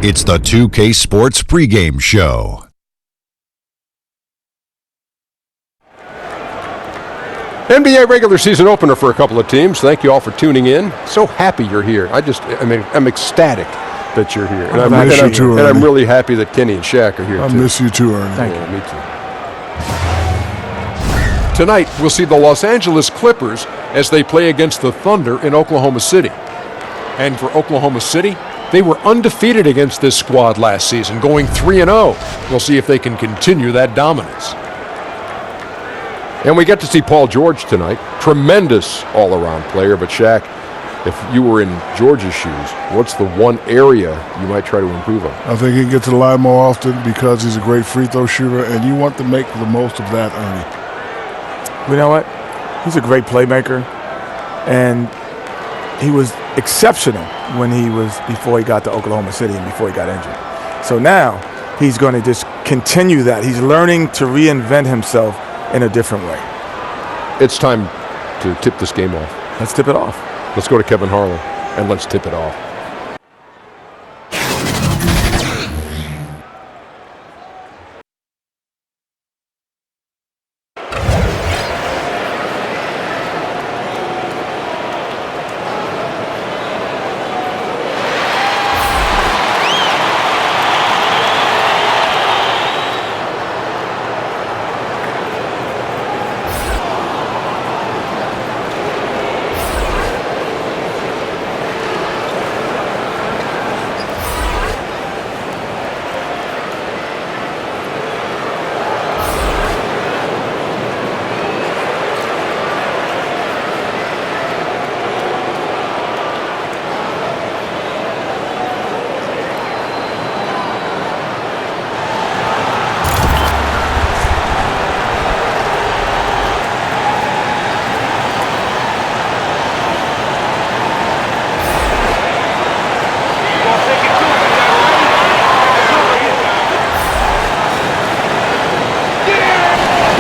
It's the 2K Sports pregame show. NBA regular season opener for a couple of teams. Thank you all for tuning in. So happy you're here. I'm ecstatic that you're here. And I'm really happy that Kenny and Shaq are here, too. I miss you too, Ernie. Thank you. Me too. Tonight, we'll see the Los Angeles Clippers as they play against the Thunder in Oklahoma City. And for Oklahoma City, they were undefeated against this squad last season, going 3-0. We'll see if they can continue that dominance. And we get to see Paul George tonight. Tremendous all-around player. But, Shaq, if you were in George's shoes, what's the one area you might try to improve on? I think he can get to the line more often because he's a great free throw shooter, and you want to make the most of that, Ernie. You know what? He's a great playmaker, and he was exceptional before he got to Oklahoma City and before he got injured. So now he's going to just continue that. He's learning to reinvent himself in a different way. It's time to tip this game off. Let's tip it off. Let's go to Kevin Harlan, and let's tip it off.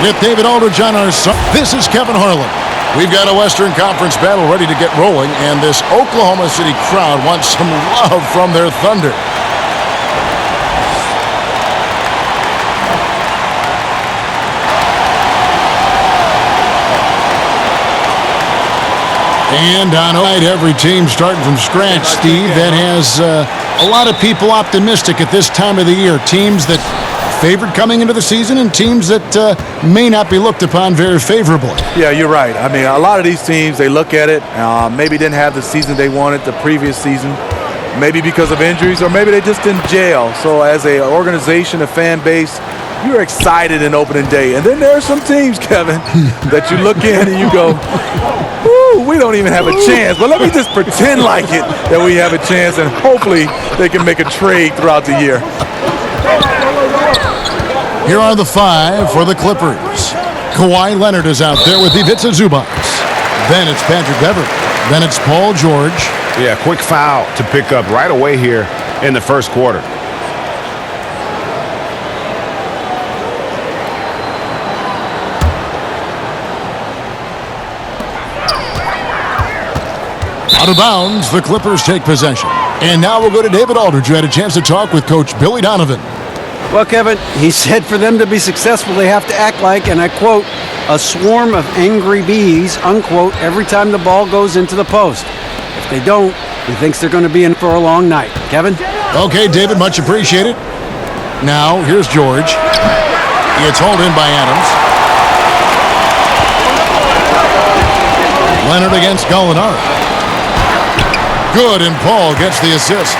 With David Aldridge on our side, this is Kevin Harlan. We've got a Western Conference battle ready to get rolling, and this Oklahoma City crowd wants some love from their Thunder. And on night, every team starting from scratch, Steve. That has a lot of people optimistic at this time of the year. Teams that favored coming into the season and teams that may not be looked upon very favorably. Yeah, you're right. I mean, a lot of these teams, they look at it, maybe didn't have the season they wanted the previous season, maybe because of injuries, or maybe they just in jail. So as an organization, a fan base, you're excited in opening day. And then there are some teams, Kevin, that you look in and you go, whoo, we don't even have a chance. But let me just pretend like it that we have a chance, and hopefully they can make a trade throughout the year. Here are the five for the Clippers. Kawhi Leonard is out there with Ivica Zubac. Then it's Patrick Beverley. Then it's Paul George. Yeah, quick foul to pick up right away here in the first quarter. Out of bounds, the Clippers take possession. And now we'll go to David Aldridge, who had a chance to talk with Coach Billy Donovan. Well, Kevin, he said for them to be successful, they have to act like, and I quote, a swarm of angry bees, unquote, every time the ball goes into the post. If they don't, he thinks they're going to be in for a long night. Kevin? Okay, David, much appreciated. Now, here's George. It's hauled in by Adams. Leonard against Gallinari. Good, and Paul gets the assist.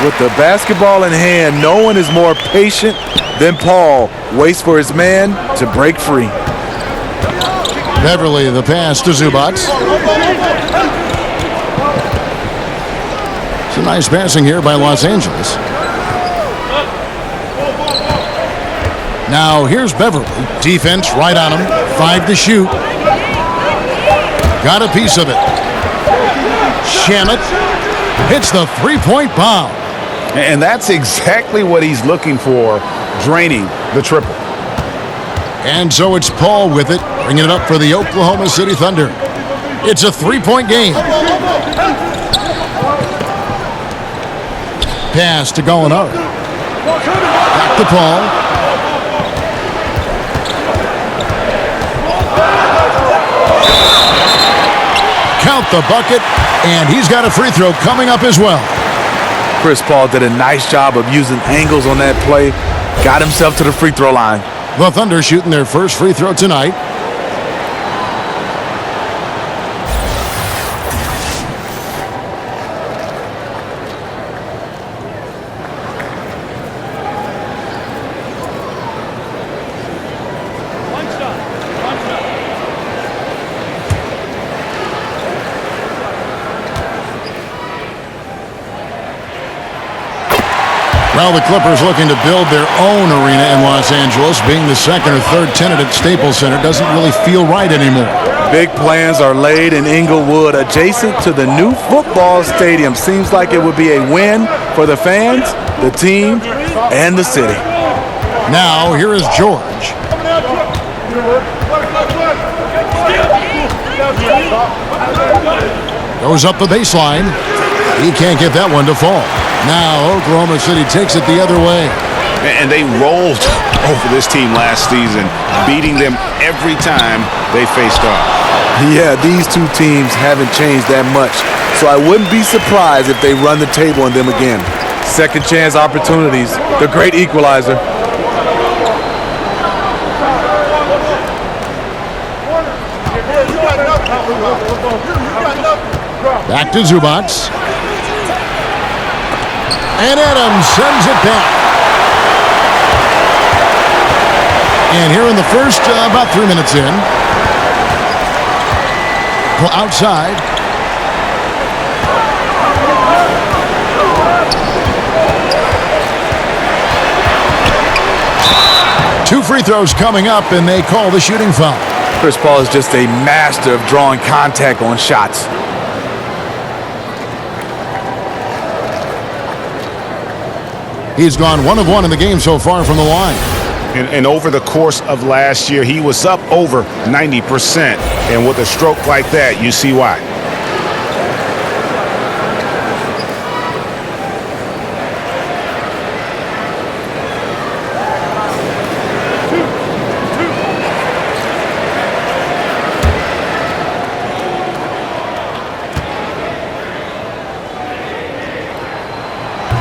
With the basketball in hand, no one is more patient than Paul. Waits for his man to break free. Beverley, the pass to Zubac. It's a nice passing here by Los Angeles. Now here's Beverley. Defense right on him. 5 to shoot. Got a piece of it. Shamet hits the three-point bomb. And that's exactly what he's looking for, draining the triple. And so it's Paul with it, bringing it up for the Oklahoma City Thunder. It's a three-point game. pass to Gallinari. Back to Paul. Count the bucket, and he's got a free throw coming up as well. Chris Paul did a nice job of using angles on that play. Got himself to the free throw line. The Thunder shooting their first free throw tonight. Well, the Clippers looking to build their own arena in Los Angeles. Being the second or third tenant at Staples Center doesn't really feel right anymore. Big plans are laid in Inglewood, adjacent to the new football stadium. Seems like it would be a win for the fans, the team, and the city. Now, here is George. Goes up the baseline. He can't get that one to fall. Now Oklahoma City takes it the other way. And they rolled over this team last season, beating them every time they faced off. Yeah, these two teams haven't changed that much, so I wouldn't be surprised if they run the table on them again. Second chance opportunities, the great equalizer. Back to Zubac. And Adams sends it back. And here in the first, about 3 minutes in. Outside. Two free throws coming up, and they call the shooting foul. Chris Paul is just a master of drawing contact on shots. He's gone 1 of 1 in the game so far from the line. And over the course of last year, he was up over 90%. And with a stroke like that, you see why.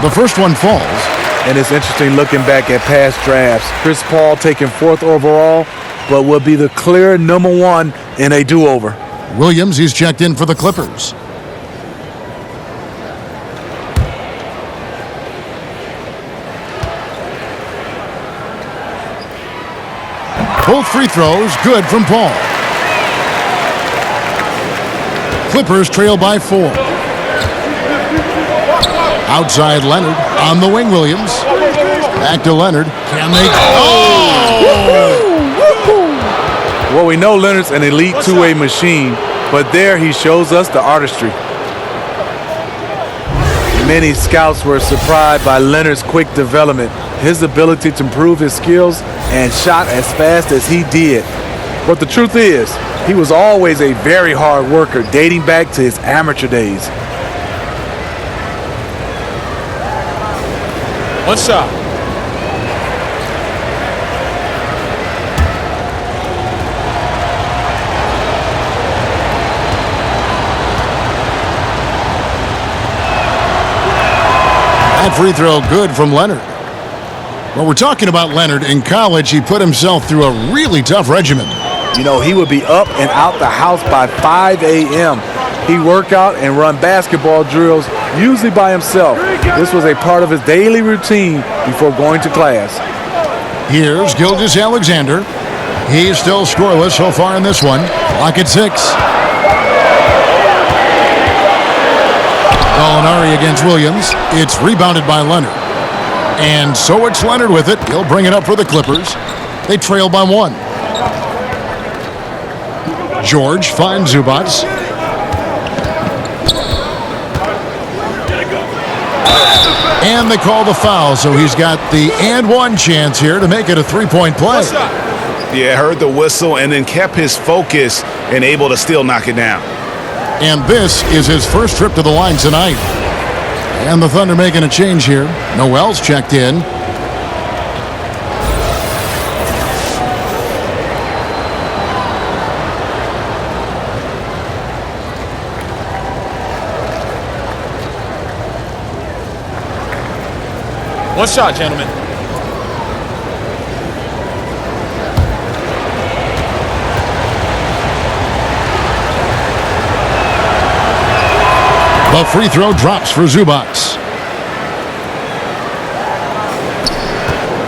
The first one falls. And it's interesting looking back at past drafts. Chris Paul taking 4th overall, but will be the clear #1 in a do-over. Williams, he's checked in for the Clippers. Both free throws good from Paul. Clippers trail by 4. Outside Leonard on the wing. Williams back to Leonard. Can they? Oh! Well, we know Leonard's an elite two-way machine, but there he shows us the artistry. Many scouts were surprised by Leonard's quick development, his ability to improve his skills and shot as fast as he did. But the truth is, he was always a very hard worker dating back to his amateur days. What's up? That free throw good from Leonard. Well, we're talking about Leonard. In college, he put himself through a really tough regimen. You know, he would be up and out the house by 5 a.m. He'd work out and run basketball drills, usually by himself. This was a part of his daily routine before going to class. Here's Gilgeous-Alexander. He's still scoreless so far in this one. Clock at 6. Gallinari against Williams. It's rebounded by Leonard. And so it's Leonard with it. He'll bring it up for the Clippers. They trail by 1. George finds Zubac. And they call the foul, so he's got the and one chance here to make it a three-point play. Yeah, heard the whistle and then kept his focus and able to still knock it down. And this is his first trip to the line tonight. And the Thunder making a change here. Noel's checked in. One shot, gentlemen. The free throw drops for Zubac.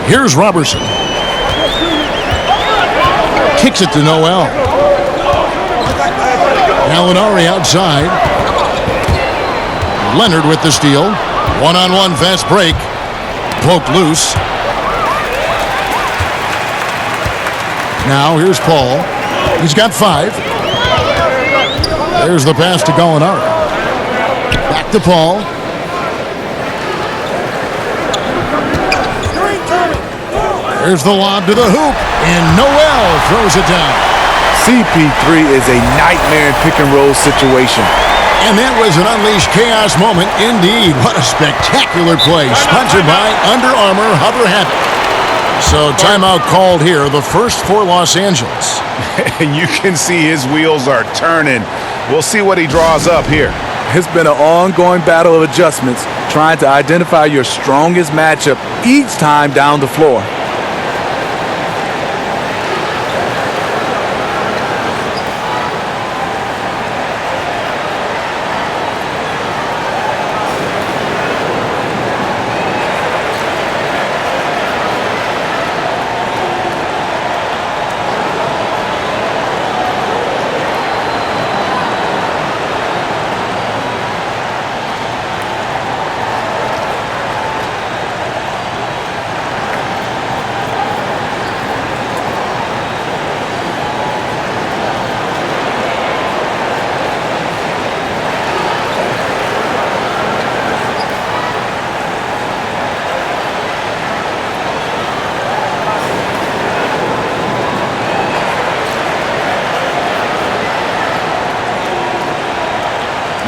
Here's Robertson. Kicks it to Noel. Gallinari outside. Leonard with the steal. One-on-one fast break. Poked loose. Now here's Paul. He's got 5. There's the pass to Gallinari. Back to Paul. There's the lob to the hoop, and Noel throws it down. CP3 is a nightmare in pick-and-roll situation. And that was an unleashed chaos moment indeed. What a spectacular play. Sponsored by Under Armour Hover Habit. So timeout called here, the first for Los Angeles. And you can see his wheels are turning. We'll see what he draws up here. It's been an ongoing battle of adjustments, trying to identify your strongest matchup each time down the floor.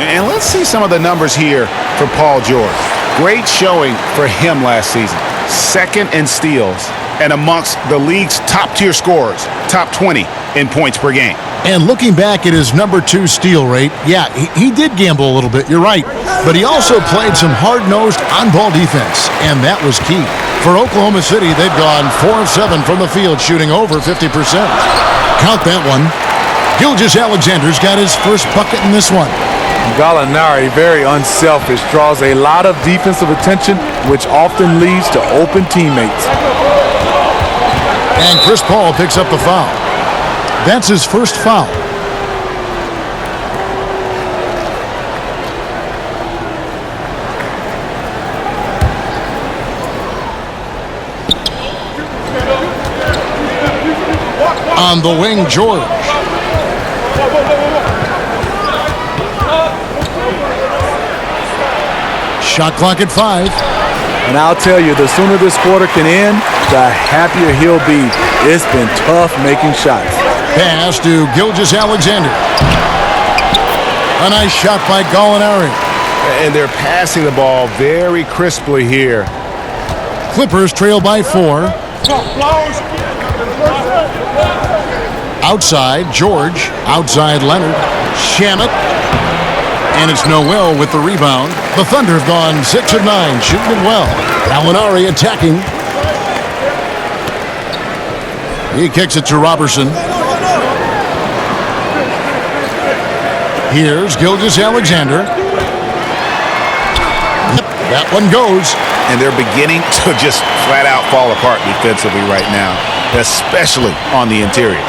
And let's see some of the numbers here for Paul George. Great showing for him last season. Second in steals and amongst the league's top-tier scorers, top 20 in points per game. And looking back at his number 2 steal rate, yeah, he did gamble a little bit, you're right. But he also played some hard-nosed on-ball defense, and that was key. For Oklahoma City, they've gone 4 of 7 from the field, shooting over 50%. Count that one. Gilgeous-Alexander's got his first bucket in this one. Gallinari, very unselfish, draws a lot of defensive attention, which often leads to open teammates. And Chris Paul picks up the foul. That's his first foul. On the wing, George. Shot clock at 5. And I'll tell you, the sooner this quarter can end, the happier he'll be. It's been tough making shots. Pass to Gilgeous-Alexander. A nice shot by Gallinari. And they're passing the ball very crisply here. Clippers trail by 4. Outside, George. Outside, Leonard. Shamet. And it's Noel with the rebound. The Thunder have gone 6 of 9, shooting it well. Gallinari attacking. He kicks it to Robertson. Here's Gilgeous-Alexander. That one goes. And they're beginning to just flat out fall apart defensively right now, especially on the interior.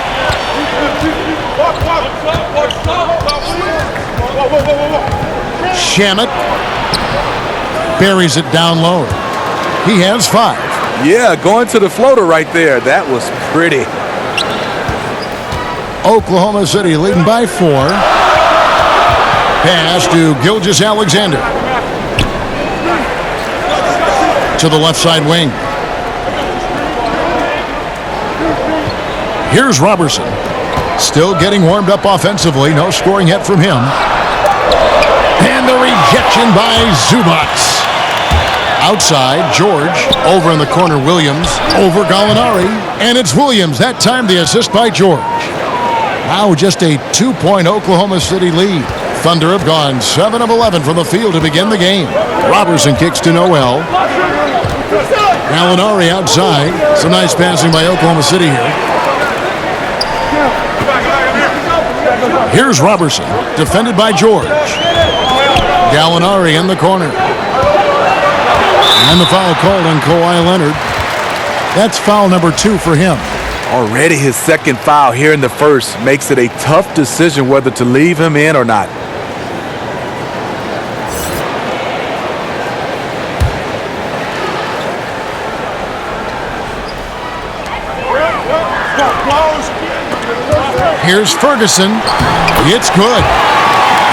Shamet buries it down low. He has 5. Yeah, going to the floater right there. That was pretty. Oklahoma City leading by 4. Pass to Gilgeous-Alexander. To the left side wing. Here's Robertson. Still getting warmed up offensively. No scoring yet from him. And the rejection by Zubac. Outside, George. Over in the corner, Williams. Over Gallinari. And it's Williams. That time the assist by George. Now just a 2-point Oklahoma City lead. Thunder have gone 7 of 11 from the field to begin the game. Robertson kicks to Noel. Gallinari outside. Some nice passing by Oklahoma City here. Here's Robertson, defended by George. Gallinari in the corner. And the foul called on Kawhi Leonard. That's foul number 2 for him. Already his second foul here in the first makes it a tough decision whether to leave him in or not. Here's Ferguson. It's good.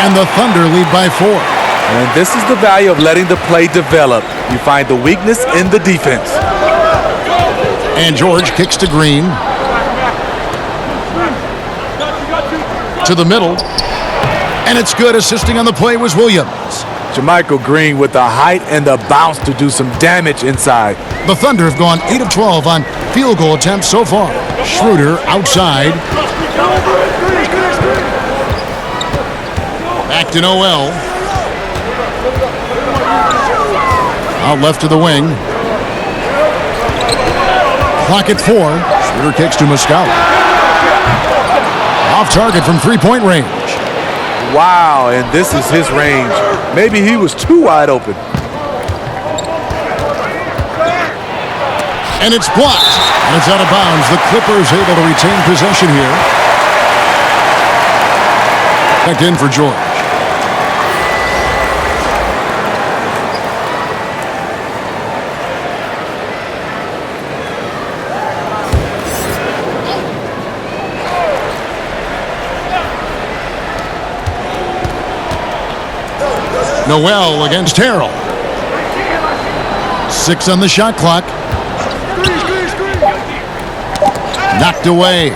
And the Thunder lead by 4. And this is the value of letting the play develop. You find the weakness in the defense. And George kicks to Green. To the middle. And it's good. Assisting on the play was Williams. JaMychal Green with the height and the bounce to do some damage inside. The Thunder have gone 8 of 12 on field goal attempts so far. Schroeder outside. Back to Noel. Out left to the wing. Clock at 4. Schroeder kicks to Muscala. Off target from three-point range. Wow, and this is his range. Maybe he was too wide open. And it's blocked. And it's out of bounds. The Clippers able to retain possession here. Back in for George. Noel against Harrell. 6 on the shot clock. Knocked away.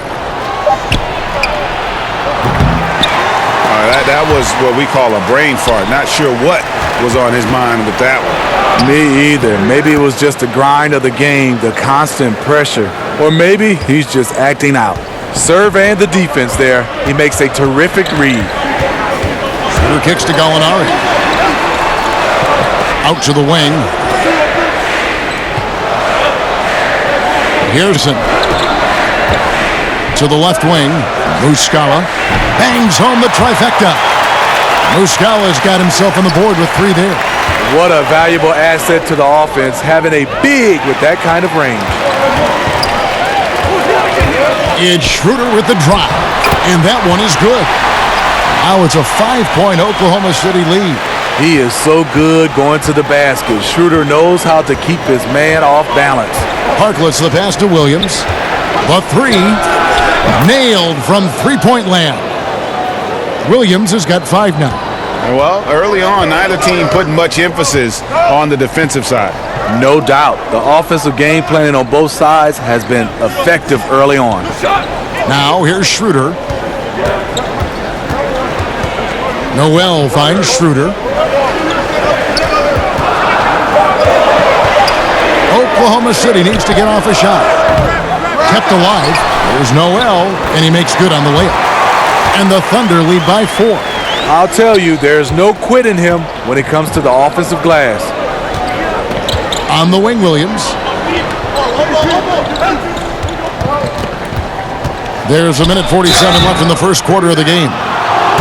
That was what we call a brain fart. Not sure what was on his mind with that one. Me either. Maybe it was just the grind of the game, the constant pressure. Or maybe he's just acting out. Serve and the defense there. He makes a terrific read. Schroeder kicks to Gallinari. Out to the wing. Pearson. To the left wing. Muscala bangs home the trifecta. Muscala's got himself on the board with 3 there. What a valuable asset to the offense, having a big with that kind of range. It's Schroeder with the drop. And that one is good. Now it's a 5-point Oklahoma City lead. He is so good going to the basket. Schroeder knows how to keep his man off balance. Harkless the pass to Williams. The 3 nailed from three-point land. Williams has got 5 now. Well, early on, neither team putting much emphasis on the defensive side. No doubt. The offensive game planning on both sides has been effective early on. Now here's Schroeder. Noel finds Schroeder. Oklahoma City needs to get off a shot. Kept alive. There's Noel, and he makes good on the layup. And the Thunder lead by 4. I'll tell you, there's no quit in him when it comes to the offensive glass. On the wing, Williams. There's 1:47 left in the first quarter of the game.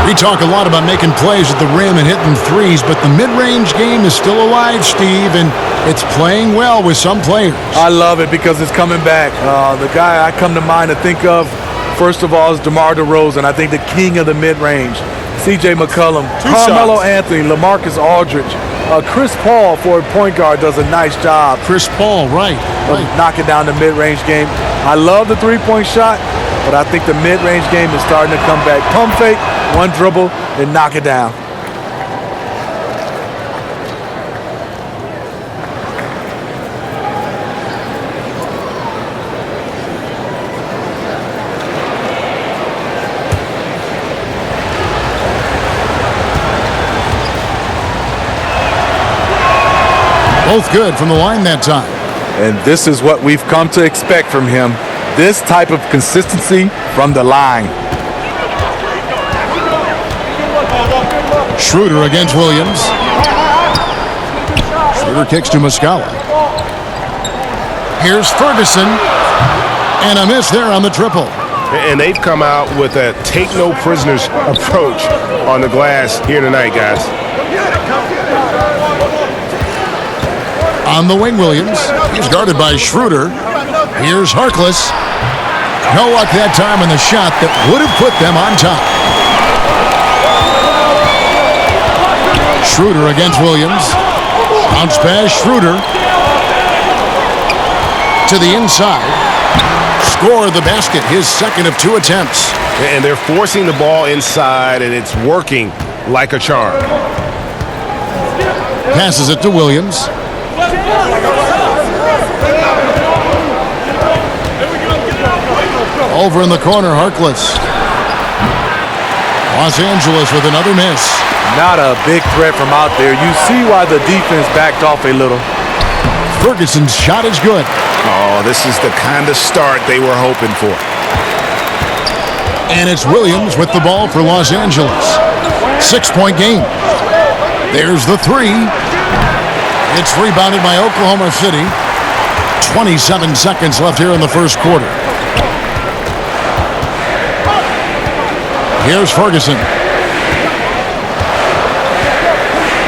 We talk a lot about making plays at the rim and hitting threes, but the mid-range game is still alive, Steve, and it's playing well with some players. I love it because it's coming back. The guy I come to mind to think of, first of all, is DeMar DeRozan. I think the king of the mid-range. C.J. McCollum, Carmelo Anthony, LaMarcus Aldridge. Chris Paul, for a point guard, does a nice job. Chris Paul, right. Knocking down the mid-range game. I love the three-point shot, but I think the mid-range game is starting to come back. Pump fake, one dribble, and knock it down. Both good from the line that time. And this is what we've come to expect from him. This type of consistency from the line. Schroeder against Williams. Schroeder kicks to Muscala. Here's Ferguson. And a miss there on the triple. And they've come out with a take-no-prisoners approach on the glass here tonight, guys. On the wing, Williams. He's guarded by Schroeder. Here's Harkless. No luck that time on the shot that would have put them on top. Schroeder against Williams. Bounce pass, Schroeder. To the inside. Score the basket, his second of 2 attempts. And they're forcing the ball inside, and it's working like a charm. Passes it to Williams. Over in the corner, Harkless. Los Angeles with another miss. Not a big threat from out there. You see why the defense backed off a little. Ferguson's shot is good. Oh, this is the kind of start they were hoping for. And it's Williams with the ball for Los Angeles. 6-point game. There's the three. It's rebounded by Oklahoma City. 27 seconds left here in the first quarter. Here's Ferguson.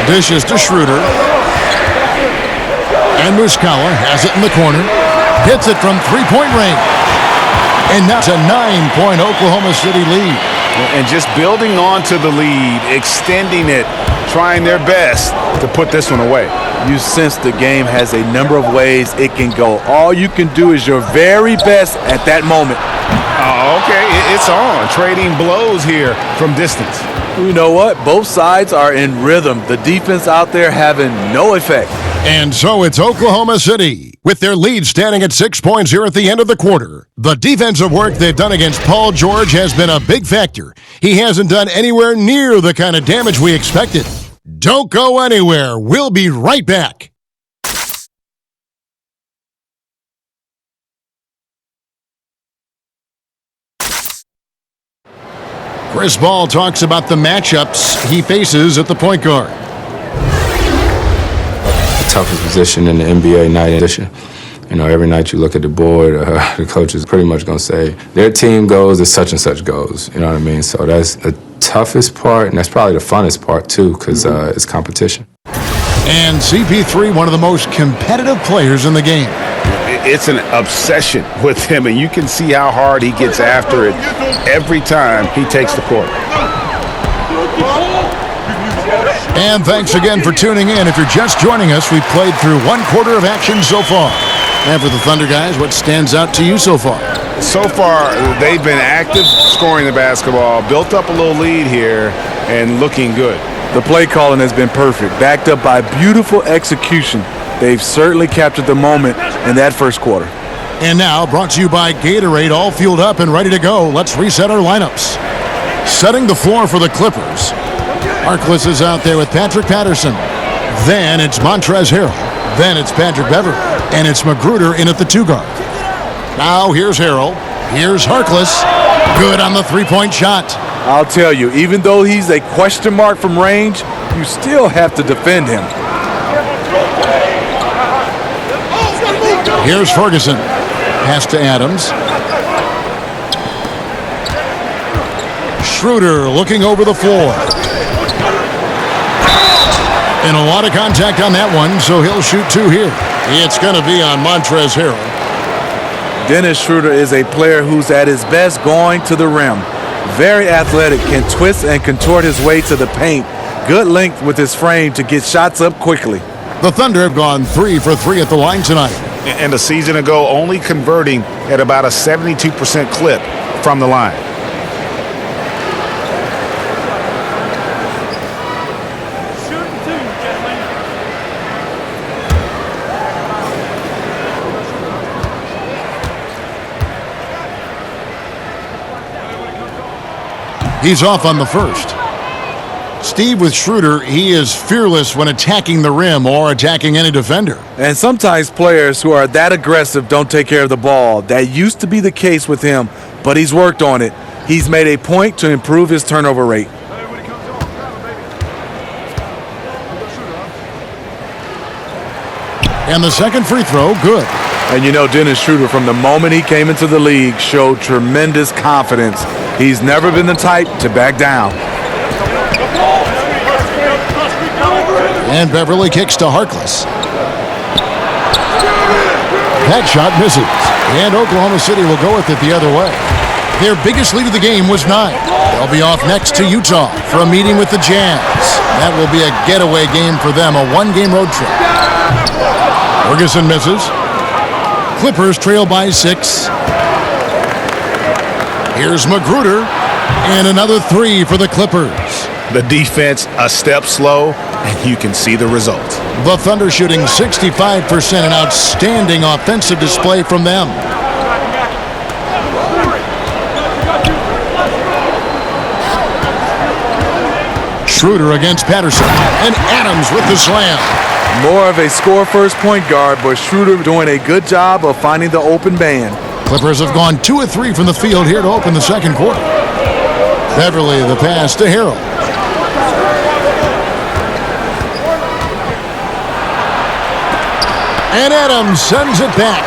Dishes to Schroeder. And Muscala has it in the corner. Hits it from three-point range. And that's a 9-point Oklahoma City lead. And just building on to the lead, extending it, trying their best to put this one away. You sense the game has a number of ways it can go. All you can do is your very best at that moment. Oh, okay, it's on. Trading blows here from distance. You know what? Both sides are in rhythm. The defense out there having no effect. And so it's Oklahoma City, with their lead standing at 6 points here at the end of the quarter. The defensive work they've done against Paul George has been a big factor. He hasn't done anywhere near the kind of damage we expected. Don't go anywhere. We'll be right back. Chris Ball talks about the matchups he faces at the point guard. Toughest position in the NBA night edition. You know, every night you look at the board, the coach is pretty much going to say, their team goes as such and such goes. You know what I mean? So that's the toughest part, and that's probably the funnest part, too, because it's competition. And CP3, one of the most competitive players in the game. It's an obsession with him, and you can see how hard he gets after it every time he takes the court. And thanks again for tuning in. If you're just joining us, we've played through 1 quarter of action so far. And for the Thunder guys, what stands out to you so far? So far, they've been active scoring the basketball, built up a little lead here, and looking good. The play calling has been perfect, backed up by beautiful execution. They've certainly captured the moment in that first quarter. And now, brought to you by Gatorade, all fueled up and ready to go. Let's reset our lineups. Setting the floor for the Clippers. Harkless is out there with Patrick Patterson. Then it's Montrezl Harrell. Then it's Patrick Beverley. And it's Magruder in at the 2 guard. Now here's Harrell. Here's Harkless. Good on the 3-point shot. I'll tell you, even though he's a question mark from range, you still have to defend him. Here's Ferguson. Pass to Adams. Schroeder looking over the floor. And a lot of contact on that one, so he'll shoot 2 here. It's going to be on Montrezl Harrell. Dennis Schroeder is a player who's at his best going to the rim. Very athletic, can twist and contort his way to the paint. Good length with his frame to get shots up quickly. The Thunder have gone 3 for 3 at the line tonight. And a season ago, only converting at about a 72% clip from the line. He's off on the first. Steve, with Schroeder, he is fearless when attacking the rim or attacking any defender. And sometimes players who are that aggressive don't take care of the ball. That used to be the case with him, but he's worked on it. He's made a point to improve his turnover rate. And the second free throw, good. And you know, Dennis Schroeder, from the moment he came into the league, showed tremendous confidence. He's never been the type to back down. And Beverly kicks to Harkless. That shot misses. And Oklahoma City will go with it the other way. Their biggest lead of the game was 9. They'll be off next to Utah for a meeting with the Jazz. That will be a getaway game for them, a one-game road trip. Ferguson misses. Clippers trail by 6. Here's Magruder. And another 3 for the Clippers. The defense a step slow, and you can see the result. The Thunder shooting 65%, an outstanding offensive display from them. Schroeder against Patterson, and Adams with the slam. More of a score-first point guard, but Schroeder doing a good job of finding the open man. Clippers have gone 2 of 3 from the field here to open the second quarter. Beverly the pass to Harrell. And Adams sends it back.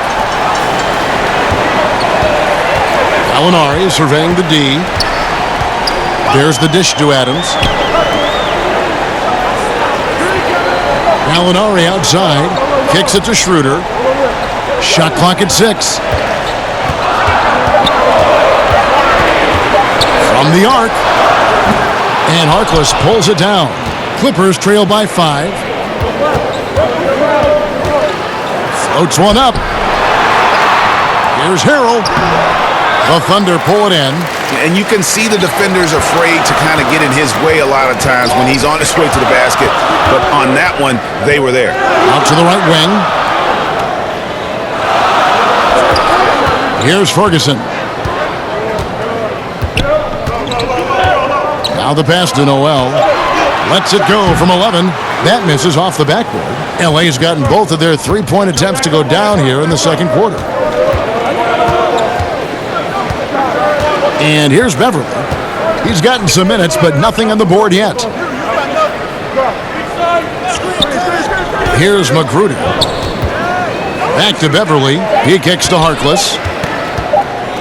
Gallinari surveying the D. There's the dish to Adams. Gallinari outside. Kicks it to Schroeder. Shot clock at 6. From the arc. And Harkless pulls it down. Clippers trail by 5. Floats one up. Here's Harrell. The Thunder pull it in. And you can see the defenders afraid to kind of get in his way a lot of times when he's on his way to the basket. But on that one, they were there. Out to the right wing. Here's Ferguson. Now the pass to Noel. Lets it go from 11. That misses off the backboard. LA's gotten both of their three-point attempts to go down here in the second quarter. And here's Beverly. He's gotten some minutes, but nothing on the board yet. Here's Magruder. Back to Beverly. He kicks to Harkless.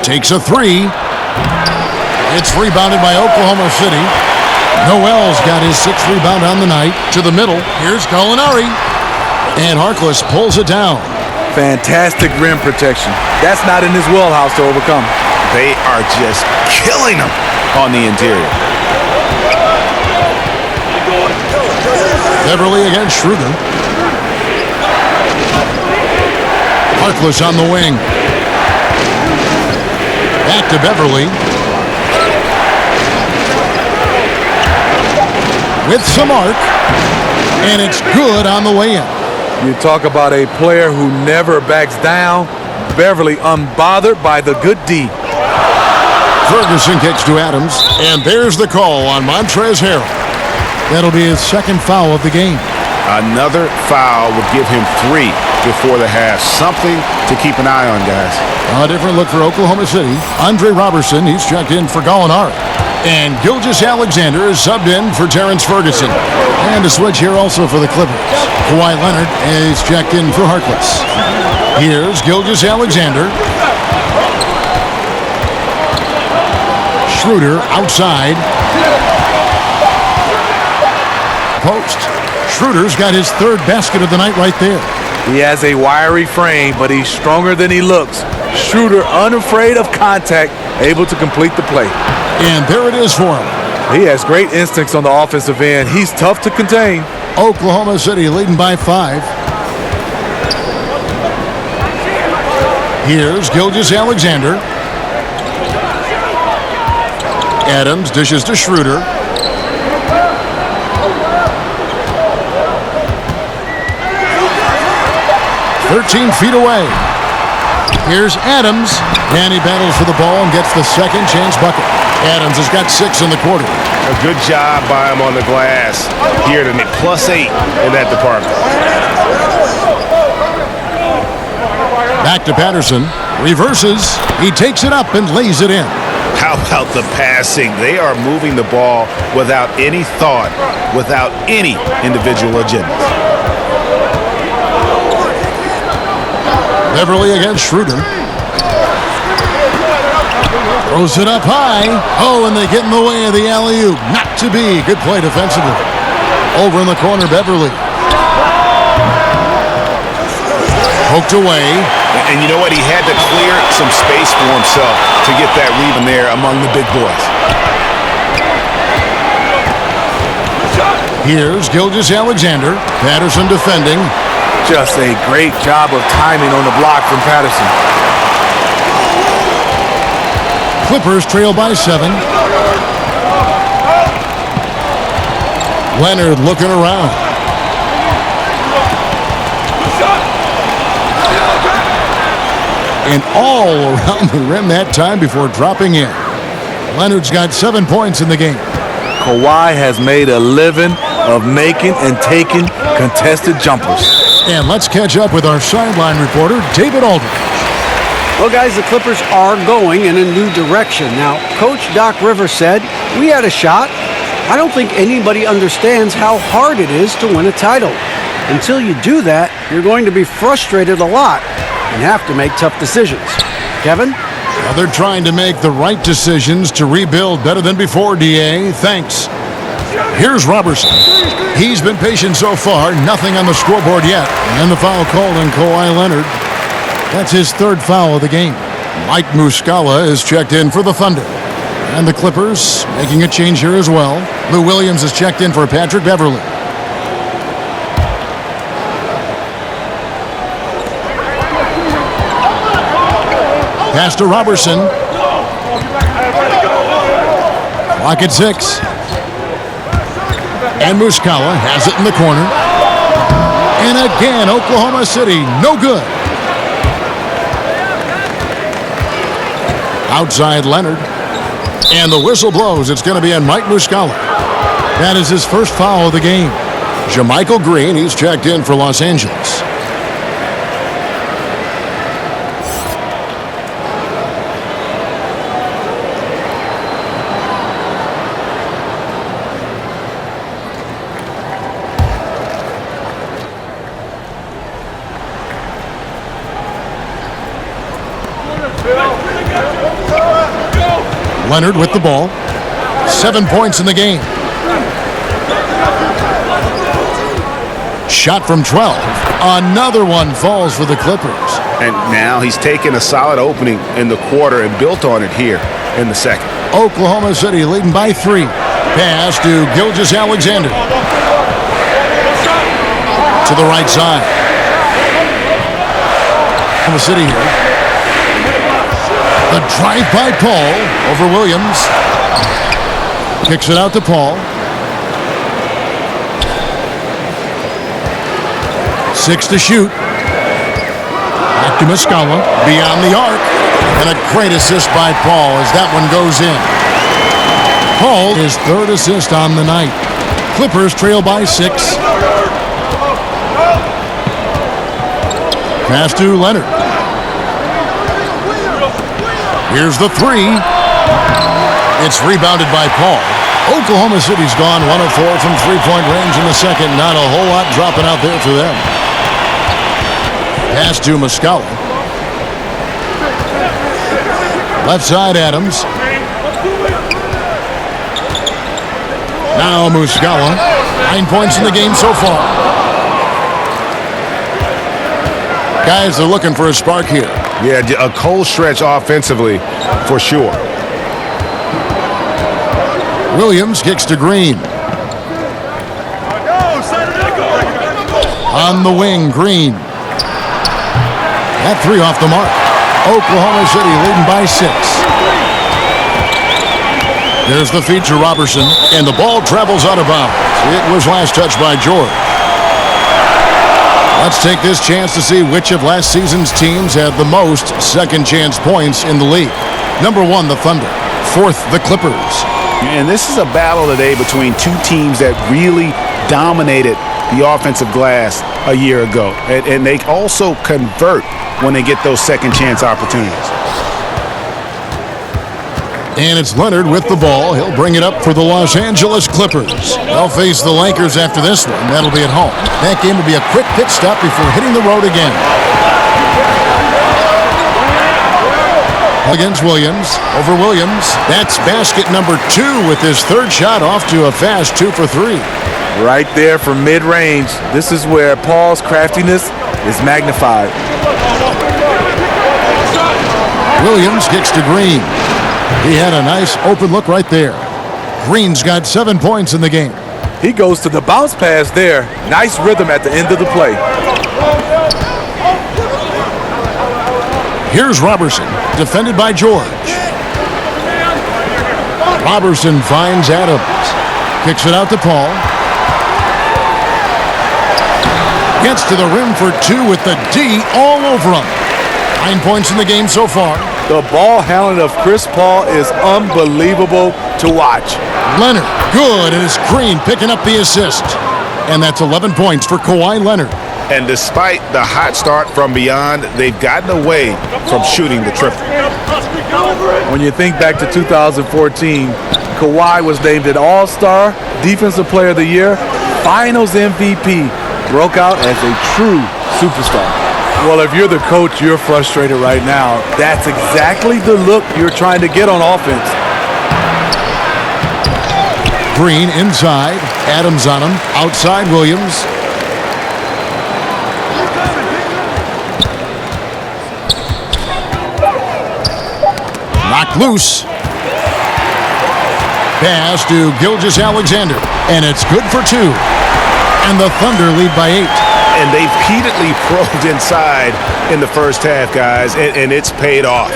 Takes a 3. It's rebounded by Oklahoma City. Noel's got his 6th rebound on the night. To the middle. Here's Gallinari. And Harkless pulls it down. Fantastic rim protection. That's not in his wheelhouse to overcome. They are just killing them on the interior. Beverly against Schroeder. Harkless on the wing. Back to Beverly. With some arc. And it's good on the way in. You talk about a player who never backs down. Beverly unbothered by the good D. Ferguson kicks to Adams. And there's the call on Montrezl Harrell. That'll be his second foul of the game. Another foul would give him 3 before the half. Something to keep an eye on, guys. A different look for Oklahoma City. Andre Robertson, he's checked in for Gallinari. And Gilgeous-Alexander is subbed in for Terrence Ferguson. And a switch here also for the Clippers. Kawhi Leonard is checked in for Harkless. Here's Gilgeous-Alexander. Schroeder outside. Post. Schroeder's got his 3rd basket of the night right there. He has a wiry frame, but he's stronger than he looks. Schroeder, unafraid of contact, able to complete the play. And there it is for him. He has great instincts on the offensive end. He's tough to contain. Oklahoma City leading by 5. Here's Gilgeous-Alexander. Adams dishes to Schroeder. "13 feet away. Here's Adams, and he battles for the ball and gets the second chance bucket. Adams has got 6 in the quarter. A good job by him on the glass here tonight. +8 in that department. Back to Patterson. Reverses. He takes it up and lays it in. How about the passing? They are moving the ball without any thought, without any individual agenda. Beverly against Schroeder. Throws it up high. Oh, and they get in the way of the alley-oop. Not to be. Good play defensively. Over in the corner, Beverly. Poked away. And you know what? He had to clear some space for himself to get that rebound there among the big boys. Here's Gilgeous-Alexander. Patterson defending. Just a great job of timing on the block from Patterson. Clippers trail by 7. Leonard looking around. And all around the rim that time before dropping in. Leonard's got 7 points in the game. Kawhi has made a living of making and taking contested jumpers. And let's catch up with our sideline reporter, David Aldridge. Well, guys, the Clippers are going in a new direction. Now, Coach Doc Rivers said, we had a shot. I don't think anybody understands how hard it is to win a title. Until you do that, you're going to be frustrated a lot and have to make tough decisions. Kevin? Well, they're trying to make the right decisions to rebuild better than before, D.A. Thanks. Here's Robertson. He's been patient so far. Nothing on the scoreboard yet. And the foul called on Kawhi Leonard. That's his 3rd foul of the game. Mike Muscala is checked in for the Thunder. And the Clippers making a change here as well. Lou Williams is checked in for Patrick Beverly. Pass to Robertson. Clock at 6. And Muscala has it in the corner. And again, Oklahoma City, no good. Outside Leonard. And the whistle blows. It's going to be on Mike Muscala. That is his 1st foul of the game. JaMychal Green, he's checked in for Los Angeles. Leonard with the ball. 7 points in the game. Shot from 12. Another one falls for the Clippers. And now he's taken a solid opening in the quarter and built on it here in the 2nd. Oklahoma City leading by 3. Pass to Gilgeous-Alexander. To the right side. Oklahoma City here. The drive by Paul over Williams. Kicks it out to Paul. 6 to shoot. Back to Muscala. Beyond the arc. And a great assist by Paul as that one goes in. Paul, his 3rd assist on the night. Clippers trail by 6. Pass to Leonard. Here's the 3. It's rebounded by Paul. Oklahoma City's gone 1 of 4 from 3-point range in the 2nd. Not a whole lot dropping out there for them. Pass to Muscala. Left side Adams. Now Muscala. 9 points in the game so far. Guys are looking for a spark here. Yeah, a cold stretch offensively for sure. Williams kicks to Green. On the wing, Green. That 3 off the mark. Oklahoma City leading by 6. There's the feed to Robertson, and the ball travels out of bounds. It was last touched by George. Let's take this chance to see which of last season's teams had the most second chance points in the league. Number 1, the Thunder. 4th, the Clippers. And this is a battle today between two teams that really dominated the offensive glass a year ago. And they also convert when they get those second chance opportunities. And it's Leonard with the ball. He'll bring it up for the Los Angeles Clippers. They'll face the Lakers after this one. That'll be at home. That game will be a quick pit stop before hitting the road again. Against Williams. Over Williams. That's basket number 2 with his third shot off to a fast 2 for 3. Right there from mid-range. This is where Paul's craftiness is magnified. Williams kicks to Green. He had a nice open look right there. Green's got 7 points in the game. He goes to the bounce pass there. Nice rhythm at the end of the play. Here's Robertson, defended by George. Robertson finds Adams. Kicks it out to Paul. Gets to the rim for 2 with the D all over him. 9 points in the game so far. The ball handling of Chris Paul is unbelievable to watch. Leonard, good, and it's Green picking up the assist. And that's 11 points for Kawhi Leonard. And despite the hot start from beyond, they've gotten away from shooting the triple. When you think back to 2014, Kawhi was named an All-Star, Defensive Player of the Year, Finals MVP, broke out as a true superstar. Well, if you're the coach, you're frustrated right now. That's exactly the look you're trying to get on offense. Green inside. Adams on him. Outside Williams. Knocked loose. Pass to Gilgeous-Alexander. And it's good for 2. And the Thunder lead by 8. And they've repeatedly probed inside in the first half, guys, and it's paid off.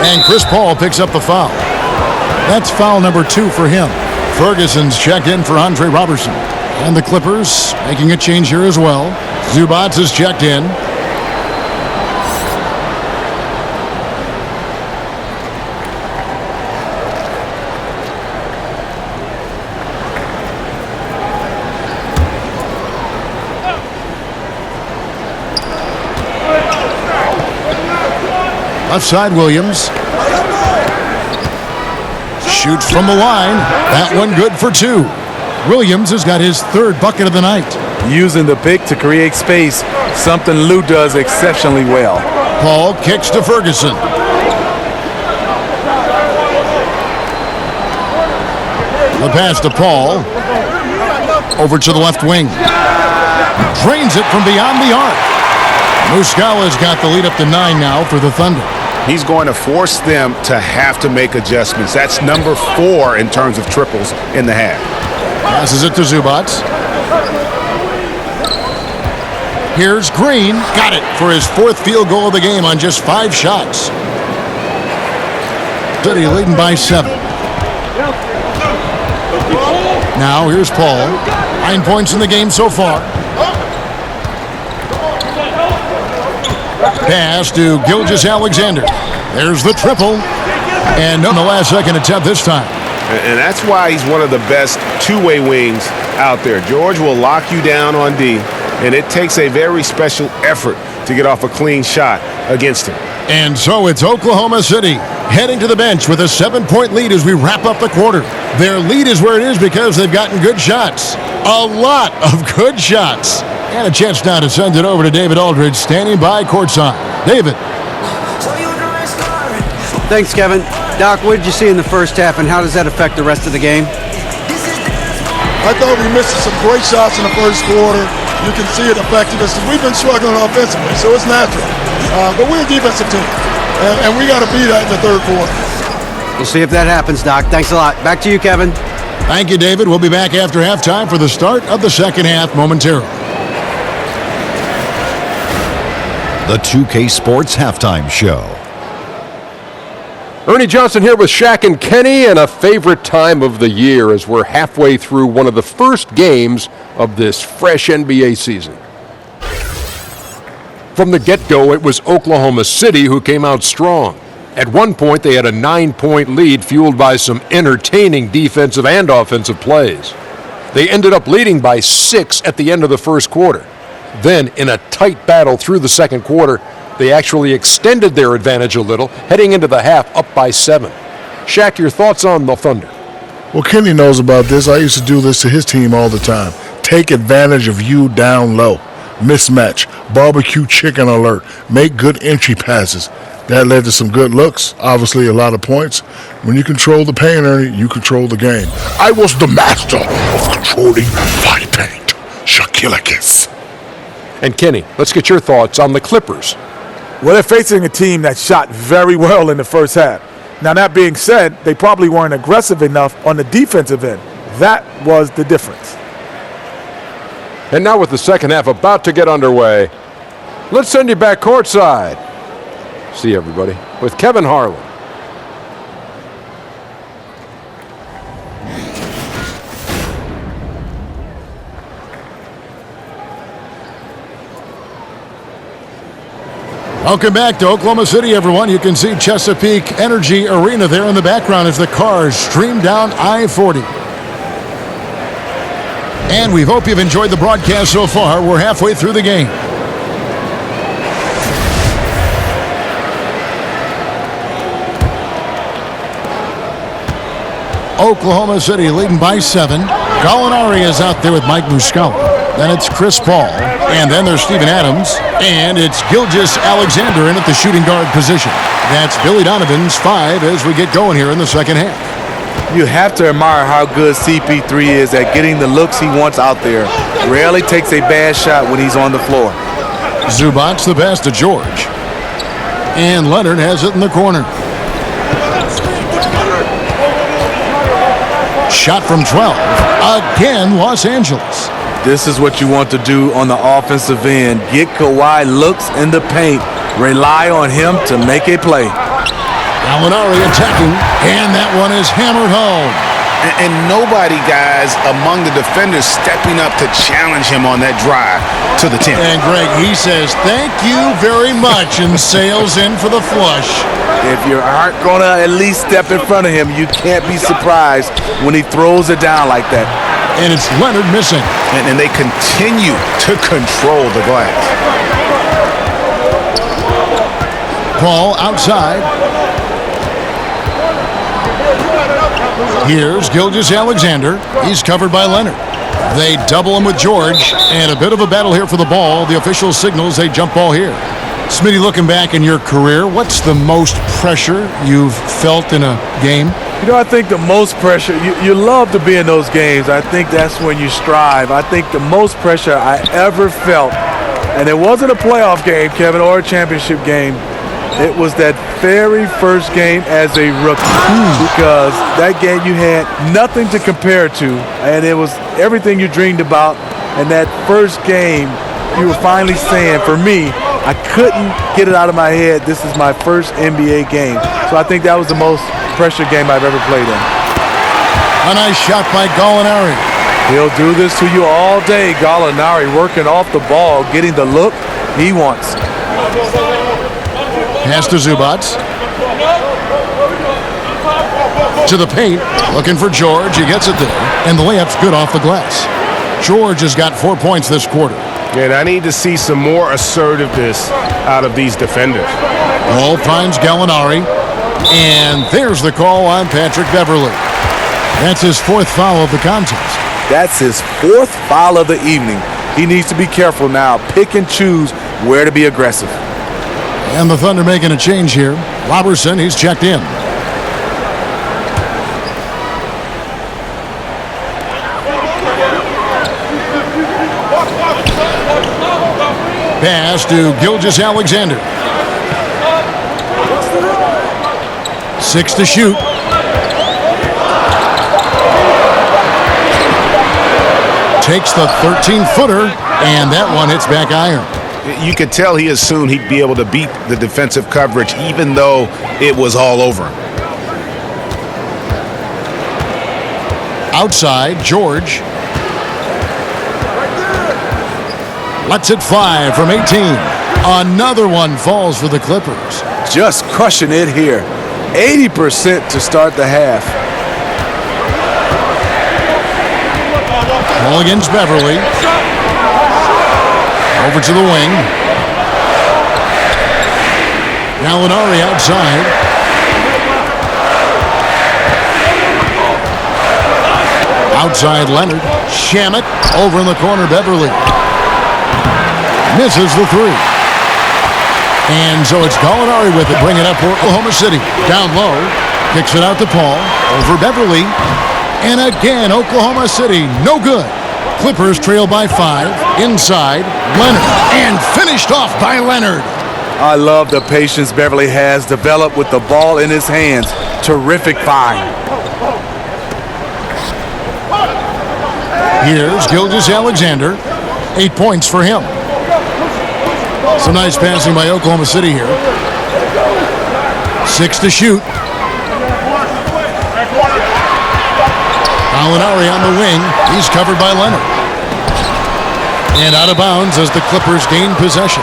And Chris Paul picks up the foul. That's foul number 2 for him. Ferguson's checked in for Andre Robertson. And the Clippers making a change here as well. Zubac is checked in. Left side, Williams. Shoots from the line. That one good for 2. Williams has got his 3rd bucket of the night. Using the pick to create space, something Lou does exceptionally well. Paul kicks to Ferguson. The pass to Paul. Over to the left wing. Drains it from beyond the arc. Muscala's got the lead up to 9 now for the Thunder. He's going to force them to have to make adjustments. That's number 4 in terms of triples in the half. Passes it to Zubac. Here's Green. Got it for his 4th field goal of the game on just 5 shots. City leading by 7. Now here's Paul. 9 points in the game so far. Pass to Gilgeous-Alexander. There's the triple. And on the last second attempt this time. And that's why he's one of the best two-way wings out there. George will lock you down on D, and it takes a very special effort to get off a clean shot against him. And so it's Oklahoma City heading to the bench with a 7-point lead as we wrap up the quarter. Their lead is where it is because they've gotten good shots. A lot of good shots. And a chance now to send it over to David Aldridge, standing by courtside. David. Thanks, Kevin. Doc, what did you see in the first half, and how does that affect the rest of the game? I thought we missed some great shots in the first quarter. You can see it affected us. We've been struggling offensively, so it's natural. But we're a defensive team, and we got to be that in the third quarter. We'll see if that happens, Doc. Thanks a lot. Back to you, Kevin. Thank you, David. We'll be back after halftime for the start of the second half momentarily. The 2K Sports Halftime Show. Ernie Johnson here with Shaq and Kenny, and a favorite time of the year as we're halfway through one of the first games of this fresh NBA season. From the get-go, it was Oklahoma City who came out strong. At one point, they had a 9-point lead fueled by some entertaining defensive and offensive plays. They ended up leading by 6 at the end of the first quarter. Then, in a tight battle through the second quarter, they actually extended their advantage a little, heading into the half up by 7. Shaq, your thoughts on the Thunder? Well, Kenny knows about this. I used to do this to his team all the time. Take advantage of you down low. Mismatch. Barbecue chicken alert. Make good entry passes. That led to some good looks. Obviously, a lot of points. When you control the paint, Ernie, you control the game. I was the master of controlling my paint. Shaquille O'Neal. And Kenny, let's get your thoughts on the Clippers. Well, they're facing a team that shot very well in the first half. Now, that being said, they probably weren't aggressive enough on the defensive end. That was the difference. And now with the second half about to get underway, let's send you back courtside. See everybody with Kevin Harlan. Welcome back to Oklahoma City, everyone. You can see Chesapeake Energy Arena there in the background as the cars stream down I-40. And we hope you've enjoyed the broadcast so far. We're halfway through the game. Oklahoma City leading by 7. Gallinari is out there with Mike Muscala. Then it's Chris Paul. And then there's Steven Adams. And it's Gilgeous Alexander in at the shooting guard position. That's Billy Donovan's 5 as we get going here in the second half. You have to admire how good CP3 is at getting the looks he wants out there. Rarely takes a bad shot when he's on the floor. Zubac the pass to George. And Leonard has it in the corner. Shot from 12. Again, Los Angeles. This is what you want to do on the offensive end. Get Kawhi looks in the paint. Rely on him to make a play. Gallinari attacking, and that one is hammered home. And nobody, guys, among the defenders stepping up to challenge him on that drive to the 10. And Greg, he says, thank you very much, and sails in for the flush. If you aren't going to at least step in front of him, you can't be surprised when he throws it down like that. And it's Leonard missing. And they continue to control the glass. Paul outside. Here's Gilgeous Alexander. He's covered by Leonard. They double him with George, and a bit of a battle here for the ball. The official signals a jump ball here. Smitty, looking back in your career, what's the most pressure you've felt in a game? You know, I think the most pressure, you love to be in those games. I think that's when you strive. I think the most pressure I ever felt, and it wasn't a playoff game, Kevin, or a championship game. It was that very first game as a rookie because that game you had nothing to compare to, and it was everything you dreamed about. And that first game, you were finally saying, for me, I couldn't get it out of my head. This is my first NBA game. So I think that was the most pressure game I've ever played in. A nice shot by Gallinari. He'll do this to you all day. Gallinari working off the ball, getting the look he wants. Pass to Zubac. To the paint, looking for George. He gets it there, and the layup's good off the glass. George has got 4 points this quarter. And I need to see some more assertiveness out of these defenders. Ball finds Gallinari, and there's the call on Patrick Beverley. That's his 4th foul of the contest. That's his 4th foul of the evening. He needs to be careful now. Pick and choose where to be aggressive. And the Thunder making a change here. Robertson, he's checked in. Pass to Gilgeous Alexander. 6 to shoot. Takes the 13-footer, and that one hits back iron. You could tell he assumed he'd be able to beat the defensive coverage even though it was all over him. Outside, George. Lets it fly from 18. Another one falls for the Clippers. just crushing it here. 80% to start the half. Ball against Beverly. Over to the wing. Gallinari outside. Outside Leonard. Shamet over in the corner. Beverly misses the three. And so it's Gallinari with it. Bring it up for Oklahoma City. Down low. Kicks it out to Paul. Over Beverly. And again, Oklahoma City, no good. Clippers trail by 5. Inside, Leonard. And finished off by Leonard. I love the patience Beverly has developed with the ball in his hands. Terrific find. Here's Gilgeous-Alexander. 8 points for him. Some nice passing by Oklahoma City here. 6 to shoot. Gallinari on the wing. He's covered by Leonard. And out of bounds as the Clippers gain possession.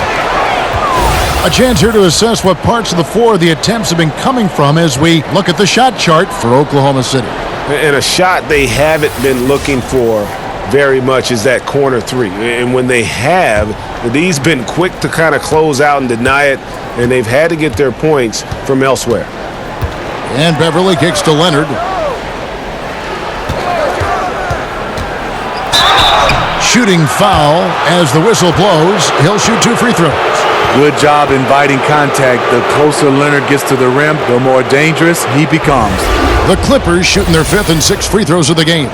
A chance here to assess what parts of the floor the attempts have been coming from as we look at the shot chart for Oklahoma City. And a shot they haven't been looking for very much is that corner three. And when they have, these been quick to kind of close out and deny it, and they've had to get their points from elsewhere. And Beverly kicks to Leonard. Shooting foul as the whistle blows. He'll shoot 2 free throws. Good job inviting contact. The closer Leonard gets to the rim, the more dangerous he becomes. The Clippers shooting their 5th and 6th free throws of the game.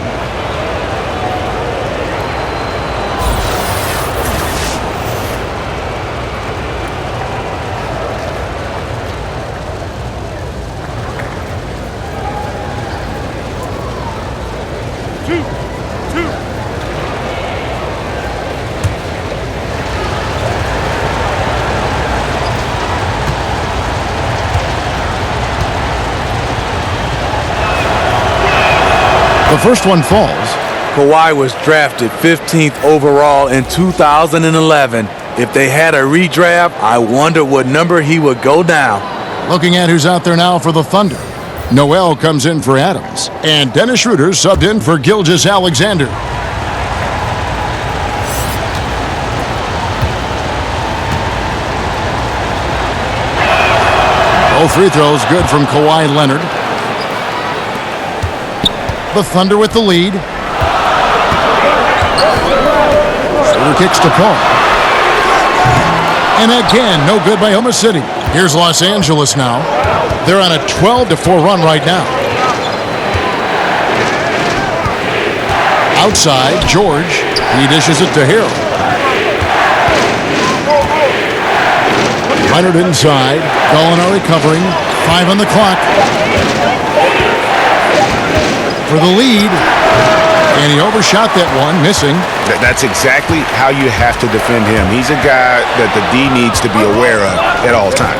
The first one falls. Kawhi was drafted 15th overall in 2011. If they had a redraft, I wonder what number he would go down. Looking at who's out there now for the Thunder. Noel comes in for Adams. And Dennis Schroeder subbed in for Gilgeous-Alexander. Both free throws good from Kawhi Leonard. The Thunder with the lead. Schroeder kicks to Paul. And again, no good by Oklahoma City. Here's Los Angeles now. They're on a 12-4 run right now. Outside, George. He dishes it to Hill. Leonard inside. Gallinari covering. 5 on the clock. For the lead, and he overshot that one, missing. That's exactly how you have to defend him. He's a guy that the D needs to be aware of at all times.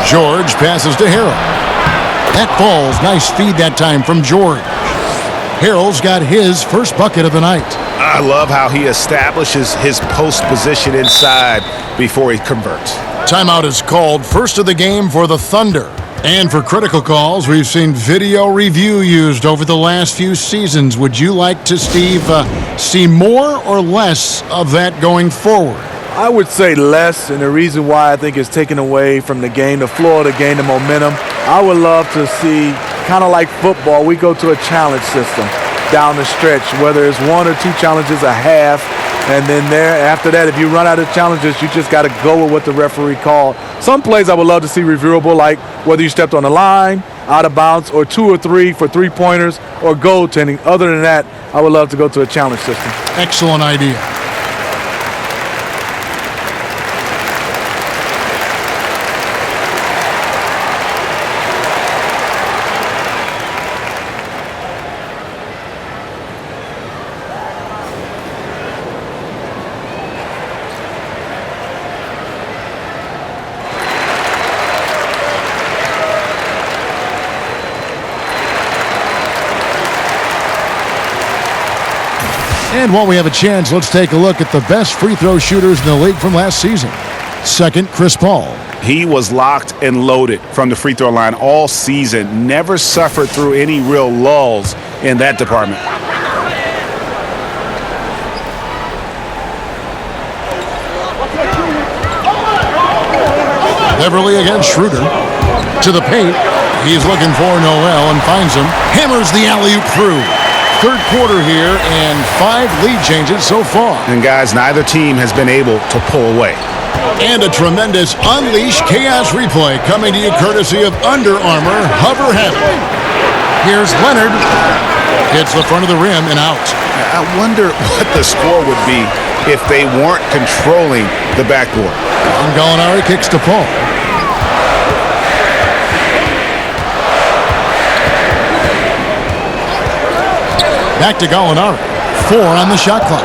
George passes to Harrell. That falls. Nice feed that time from George. Harrell's got his first bucket of the night. I love how he establishes his post position inside before he converts. Timeout is called. First of the game for the Thunder. And for critical calls, we've seen video review used over the last few seasons. Would you like to, Steve, see more or less of that going forward? I would say less, and the reason why I think it's taken away from the game, the floor, the game, the momentum. I would love to see, kind of like football, we go to a challenge system down the stretch, whether it's 1 or 2 challenges a half, and then after that, if you run out of challenges, you just got to go with what the referee called. Some plays I would love to see reviewable, like whether you stepped on the line, out of bounds, or 2 or 3 for 3-pointers, or goaltending. Other than that, I would love to go to a challenge system. Excellent idea. And while we have a chance, let's take a look at the best free throw shooters in the league from last season. Second, Chris Paul. He was locked and loaded from the free throw line all season. Never suffered through any real lulls in that department. Beverly against Schroeder. To the paint. He's looking for Noel and finds him. Hammers the alley-oop through. Third quarter here and 5 lead changes so far. And guys, neither team has been able to pull away. And a tremendous Unleash Chaos replay coming to you courtesy of Under Armour Hover Havoc. Here's Leonard. Hits the front of the rim and out. I wonder what the score would be if they weren't controlling the backboard. And Gallinari kicks to Paul. Back to Gallinari. 4 on the shot clock.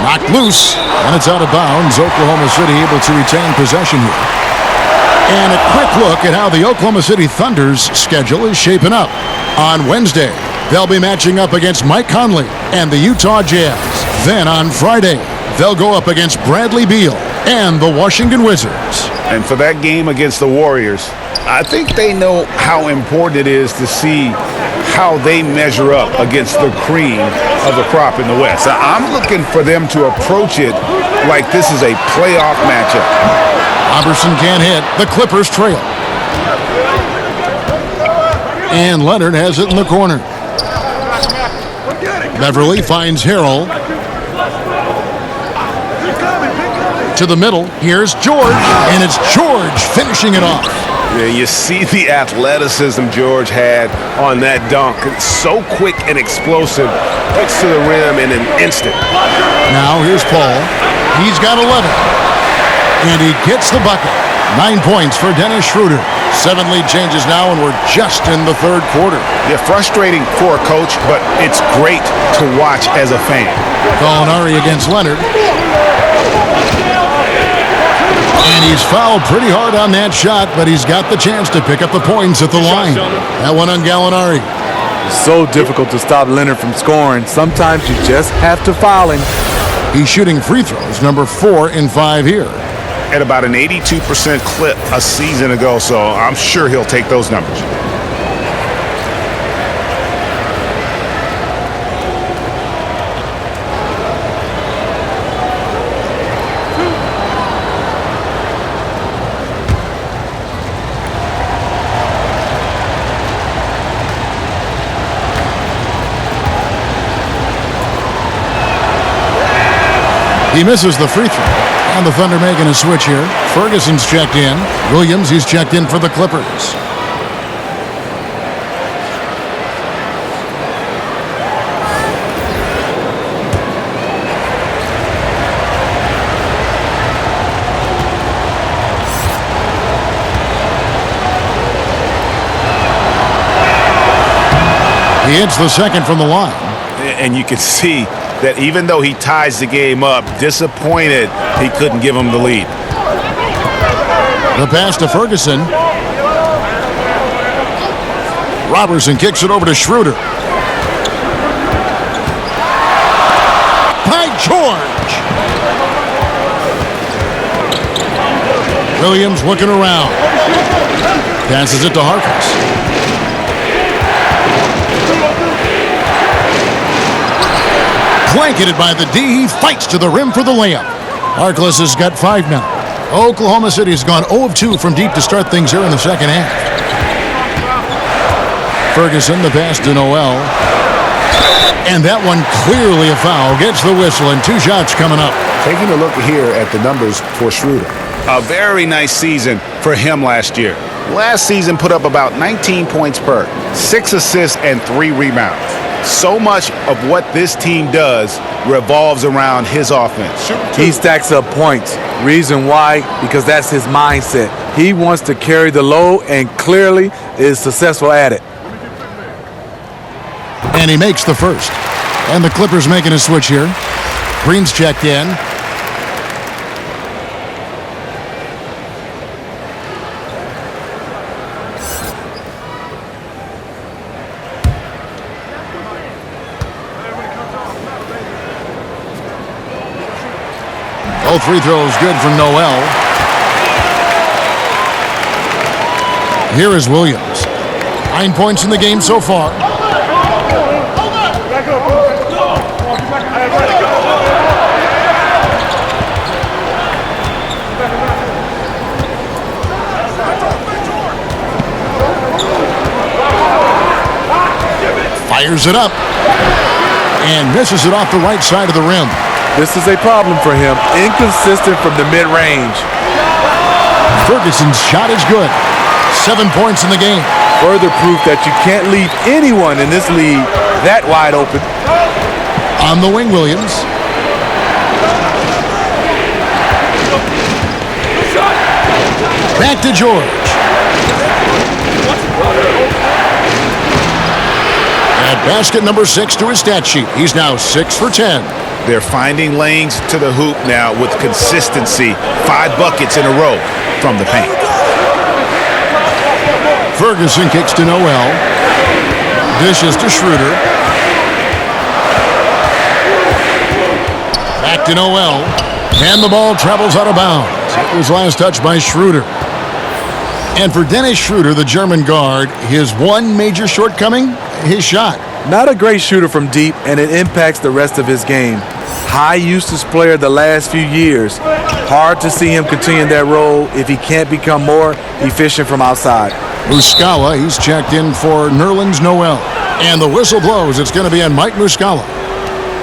Knocked loose, and it's out of bounds. Oklahoma City able to retain possession here. And a quick look at how the Oklahoma City Thunder's schedule is shaping up. On Wednesday, they'll be matching up against Mike Conley and the Utah Jazz. Then on Friday, they'll go up against Bradley Beal and the Washington Wizards. And for that game against the Warriors, I think they know how important it is to see how they measure up against the cream of the crop in the West. I'm looking for them to approach it like this is a playoff matchup. Robertson can't hit. The Clippers trail. And Leonard has it in the corner. Beverly finds Harrell. To the middle. Here's George. And it's George finishing it off. Yeah, you see the athleticism George had on that dunk. It's so quick and explosive. Gets to the rim in an instant. Now here's Paul. He's got 11. And he gets the bucket. 9 points for Dennis Schroeder. 7 lead changes now, and we're just in the third quarter. Yeah, frustrating for a coach, but it's great to watch as a fan. Gallinari against Leonard. And he's fouled pretty hard on that shot, but he's got the chance to pick up the points at the line. That one on Gallinari. It's so difficult to stop Leonard from scoring. Sometimes you just have to foul him. He's shooting free throws, number 4 in 5 here. At about an 82% clip a season ago, so I'm sure he'll take those numbers. He misses the free throw. And the Thunder making a switch here. Ferguson's checked in. Williams, he's checked in for the Clippers. He hits the second from the line. And you can see that even though he ties the game up, disappointed he couldn't give him the lead. The pass to Ferguson. Robertson kicks it over to Schroeder. By George! Williams looking around. Passes it to Harkless. Blanketed by the D. He fights to the rim for the layup. Harkless has got 5 now. Oklahoma City has gone 0 of 2 from deep to start things here in the second half. Ferguson, the pass to Noel. And that one clearly a foul. Gets the whistle and 2 shots coming up. Taking a look here at the numbers for Schroeder. A very nice season for him last year. Last season put up about 19 points per, 6 assists and 3 rebounds. So much of what this team does revolves around his offense. He stacks up points. Reason why? Because that's his mindset. He wants to carry the load and clearly is successful at it. And he makes the first. And the Clippers making a switch here. Green's checked in. Both free throws good from Noel. Here is Williams. 9 points in the game so far. Fires it up and misses it off the right side of the rim. This is a problem for him. Inconsistent from the mid-range. Ferguson's shot is good. 7 points in the game. Further proof that you can't leave anyone in this league that wide open. On the wing, Williams. Back to George. At basket number 6 to his stat sheet. He's now 6 for 10. They're finding lanes to the hoop now with consistency. 5 buckets in a row from the paint. Ferguson kicks to Noel. Dishes to Schroeder. Back to Noel. And the ball travels out of bounds. It was last touched by Schroeder. And for Dennis Schroeder, the German guard, his one major shortcoming, his shot. Not a great shooter from deep, and it impacts the rest of his game. High usage player the last few years. Hard to see him continue that role if he can't become more efficient from outside. Muscala, he's checked in for Nerlens Noel. And the whistle blows. It's going to be on Mike Muscala.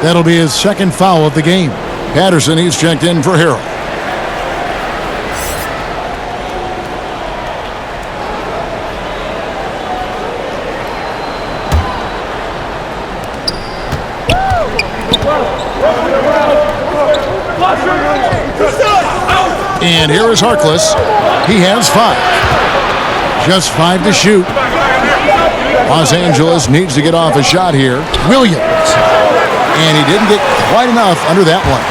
That'll be his second foul of the game. Patterson, he's checked in for Harrell. And here is Harkless. He has 5. Just 5 to shoot. Los Angeles needs to get off a shot here. Williams. And he didn't get quite enough under that one.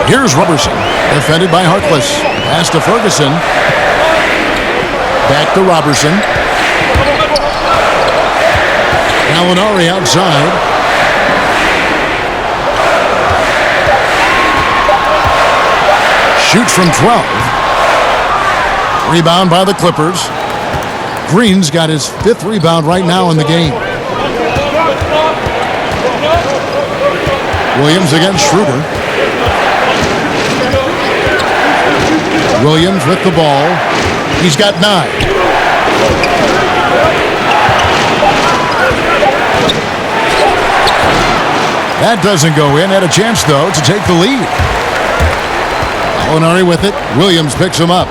Here's Robertson. Defended by Harkless. Pass to Ferguson. Back to Robertson. Gallinari outside. Shoots from 12. Rebound by the Clippers. Green's got his 5th rebound right now in the game. Williams against Schroeder. Williams with the ball. He's got 9. That doesn't go in. Had a chance, though, to take the lead. Gallinari with it. Williams picks him up.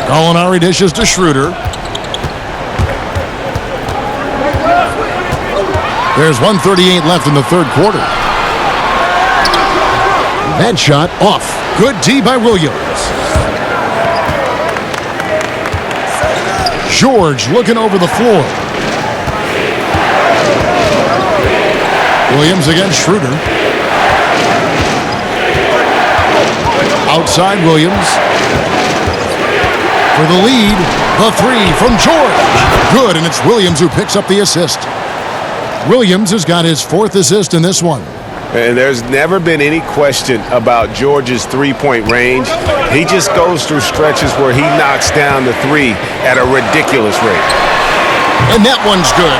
Gallinari dishes to Schroeder. There's 1:38 left in the third quarter. That shot off. Good D by Williams. George looking over the floor. Williams against Schroeder. Outside Williams. For the lead, the 3 from George. Good, and it's Williams who picks up the assist. Williams has got his 4th assist in this one. And there's never been any question about George's three-point range. He just goes through stretches where he knocks down the 3 at a ridiculous rate. And that one's good.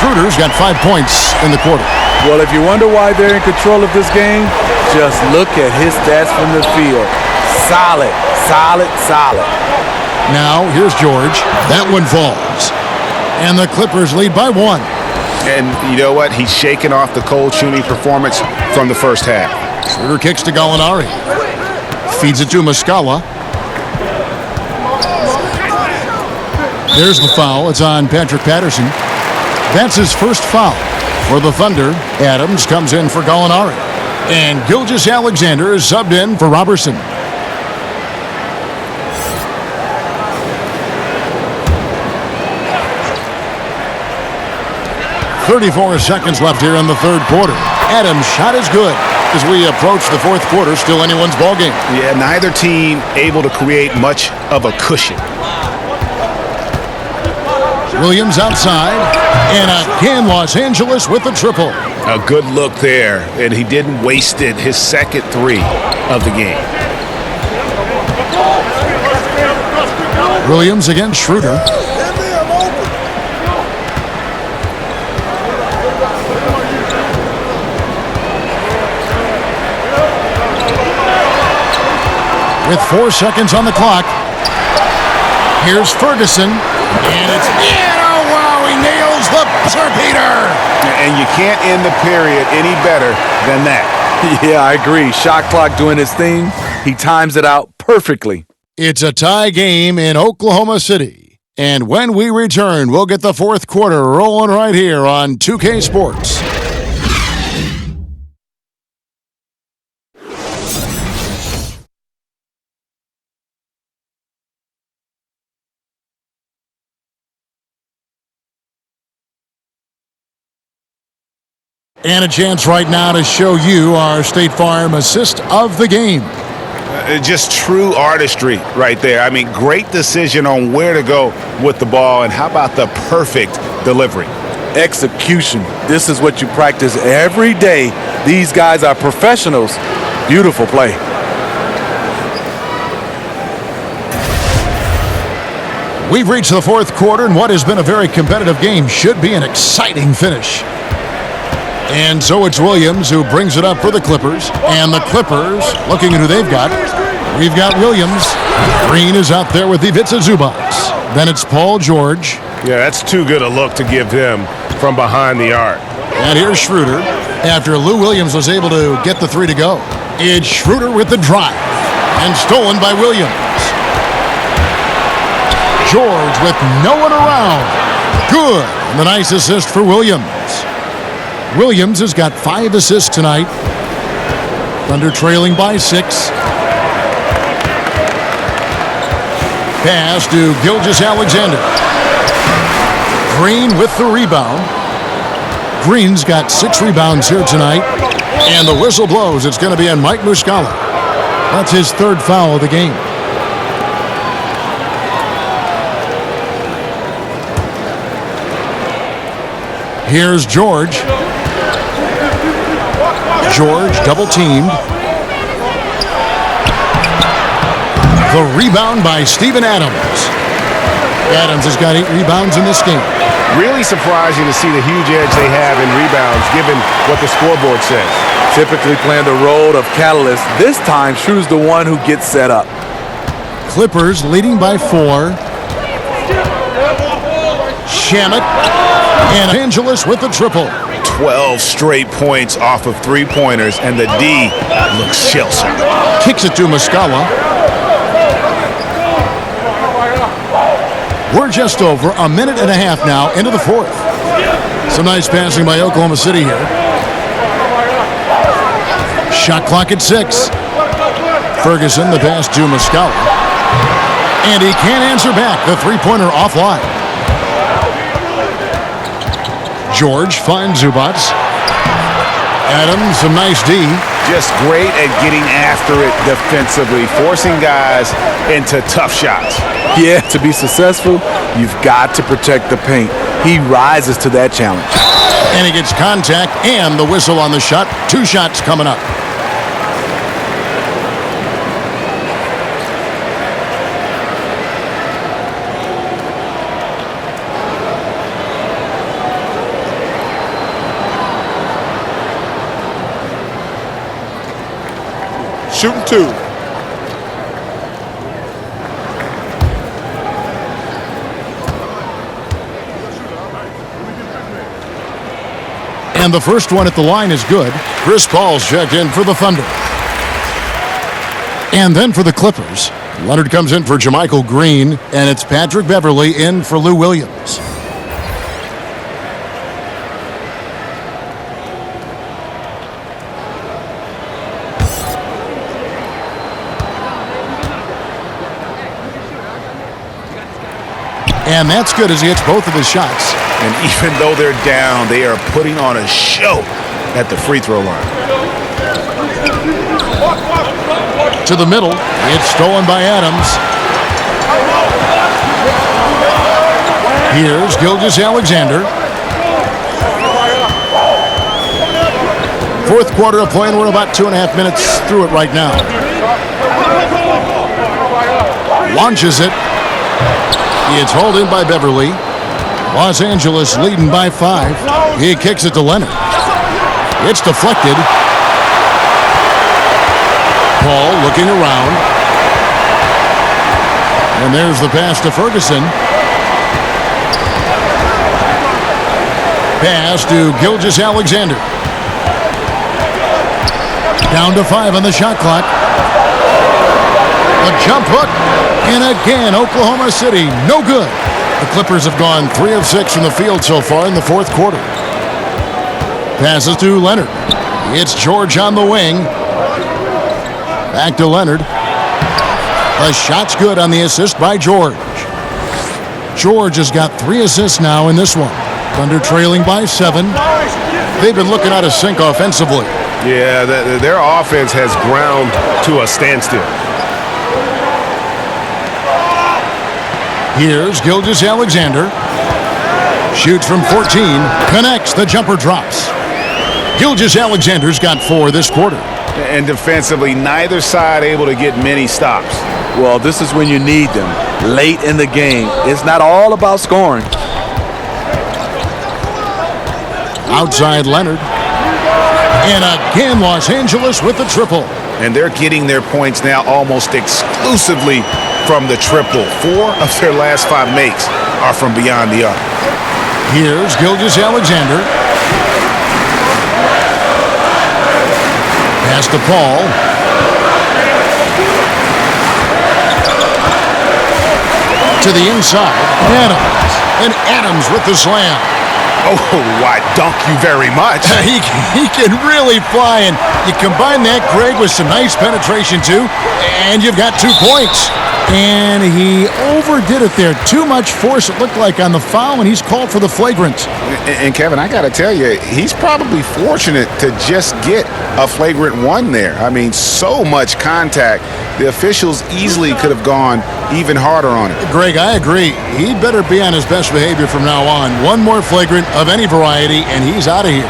Schroeder's got 5 points in the quarter. Well, if you wonder why they're in control of this game, just look at his stats from the field. Solid. Now, here's George. That one falls. And the Clippers lead by 1. And you know what? He's shaking off the cold shooting performance from the first half. Schroeder kicks to Gallinari. Feeds it to Muscala. There's the foul. It's on Patrick Patterson. That's his first foul. For the Thunder, Adams comes in for Gallinari. And Gilgeous-Alexander is subbed in for Robertson. .34 seconds left here in the third quarter. Adams' shot is good. As we approach the fourth quarter, still anyone's ballgame. Yeah, neither team able to create much of a cushion. Williams outside, And again, Los Angeles with the triple. A good look there, and he didn't waste it. His second three of the game. Williams against Schroeder. With 4 seconds on the clock, here's Ferguson, and it's in. Oh, wow, he nails the buzzer beater. And you can't end the period any better than that. Yeah, I agree. Shot clock doing his thing. He times it out perfectly. It's a tie game in Oklahoma City. And when we return, we'll get the fourth quarter rolling right here on 2K Sports. And a chance right now to show you our State Farm assist of the game. Just true artistry right there. I mean, great decision on where to go with the ball, and how about the perfect delivery? Execution. This is what you practice every day. These guys are professionals. Beautiful play. We've reached the fourth quarter, and what has been a very competitive game should be an exciting finish. And so it's Williams who brings it up for the Clippers. And the Clippers, looking at who they've got, we've got Williams. Green is out there with Ivica Zubac. Then it's Paul George. Yeah, that's too good a look to give him from behind the arc. And here's Schroeder. After Lou Williams was able to get the three to go, it's Schroeder with the drive. And stolen by Williams. George with no one around. Good. And the nice assist for Williams. Williams has got 5 assists tonight. Thunder trailing by 6. Pass to Gilgeous-Alexander. Green with the rebound. Green's got 6 rebounds here tonight. And the whistle blows. It's going to be on Mike Muscala. That's his 3rd foul of the game. Here's George. George double-teamed. The rebound by Steven Adams. Adams has got 8 rebounds in this game. Really surprising to see the huge edge they have in rebounds, given what the scoreboard says. Typically playing the role of catalyst. This time, Schroeder's the one who gets set up. Clippers leading by 4. Shamet and Angeles with the triple. 12 straight points off of three-pointers, and the D looks shell-shocked. Kicks it to Muscala. We're just over a minute and a half now into the fourth. Some nice passing by Oklahoma City here. Shot clock at 6. Ferguson, the pass to Muscala. And he can't answer back. The three-pointer offline. George finds Zubac. Adams, some nice D. Just great at getting after it defensively, forcing guys into tough shots. Yeah, to be successful, you've got to protect the paint. He rises to that challenge. And he gets contact and the whistle on the shot. 2 shots coming up. Shooting 2. And the first one at the line is good. Chris Paul's checked in for the Thunder. And then for the Clippers, Leonard comes in for JaMychal Green, and it's Patrick Beverley in for Lou Williams. And that's good as he hits both of his shots. And even though they're down, they are putting on a show at the free throw line. To the middle. It's stolen by Adams. Here's Gilgeous-Alexander. Fourth quarter of play, and we're about 2.5 minutes through it right now. Launches it. It's hauled in by Beverly. Los Angeles leading by 5. He kicks it to Leonard. It's deflected. Paul looking around. And there's the pass to Ferguson. Pass to Gilgeous-Alexander. Down to 5 on the shot clock. A jump hook. And again, Oklahoma City, no good. The Clippers have gone 3 of 6 from the field so far in the fourth quarter. Passes to Leonard. It's George on the wing. Back to Leonard. The shot's good on the assist by George. George has got 3 assists now in this one. Thunder trailing by 7. They've been looking out of sync offensively. Yeah, their offense has ground to a standstill. Here's Gilgeous-Alexander. Shoots from 14. Connects. The jumper drops. Gilgeous-Alexander's got 4 this quarter. And defensively, neither side able to get many stops. Well, this is when you need them, late in the game. It's not all about scoring. Outside Leonard. And again, Los Angeles with the triple. And they're getting their points now almost exclusively from the triple. 4 of their last 5 makes are from beyond the arc. Here's Gilgeous-Alexander. Pass to Paul. To the inside. Adams. And Adams with the slam. Oh, I dunk you very much. He can really fly, and you combine that, Greg, with some nice penetration, too, and you've got 2 points. And he overdid it there. Too much force, it looked like, on the foul, and he's called for the flagrant. And Kevin, I got to tell you, he's probably fortunate to just get a flagrant 1 there. I mean, so much contact. The officials easily could have gone even harder on it. Greg, I agree. He'd better be on his best behavior from now on. 1 more flagrant of any variety, and he's out of here.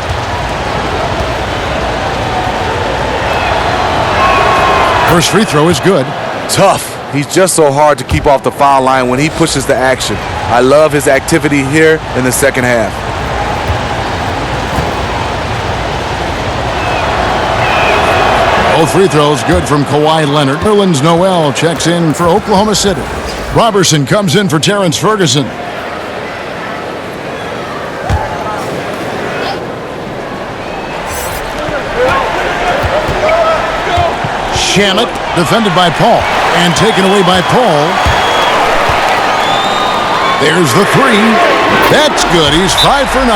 First free throw is good. Tough. He's just so hard to keep off the foul line when he pushes the action. I love his activity here in the second half. Both free throws good from Kawhi Leonard. Nerlens Noel checks in for Oklahoma City. Robertson comes in for Terrence Ferguson. Shamet defended by Paul and taken away by Paul. There's the 3. That's good. He's 5 for 9.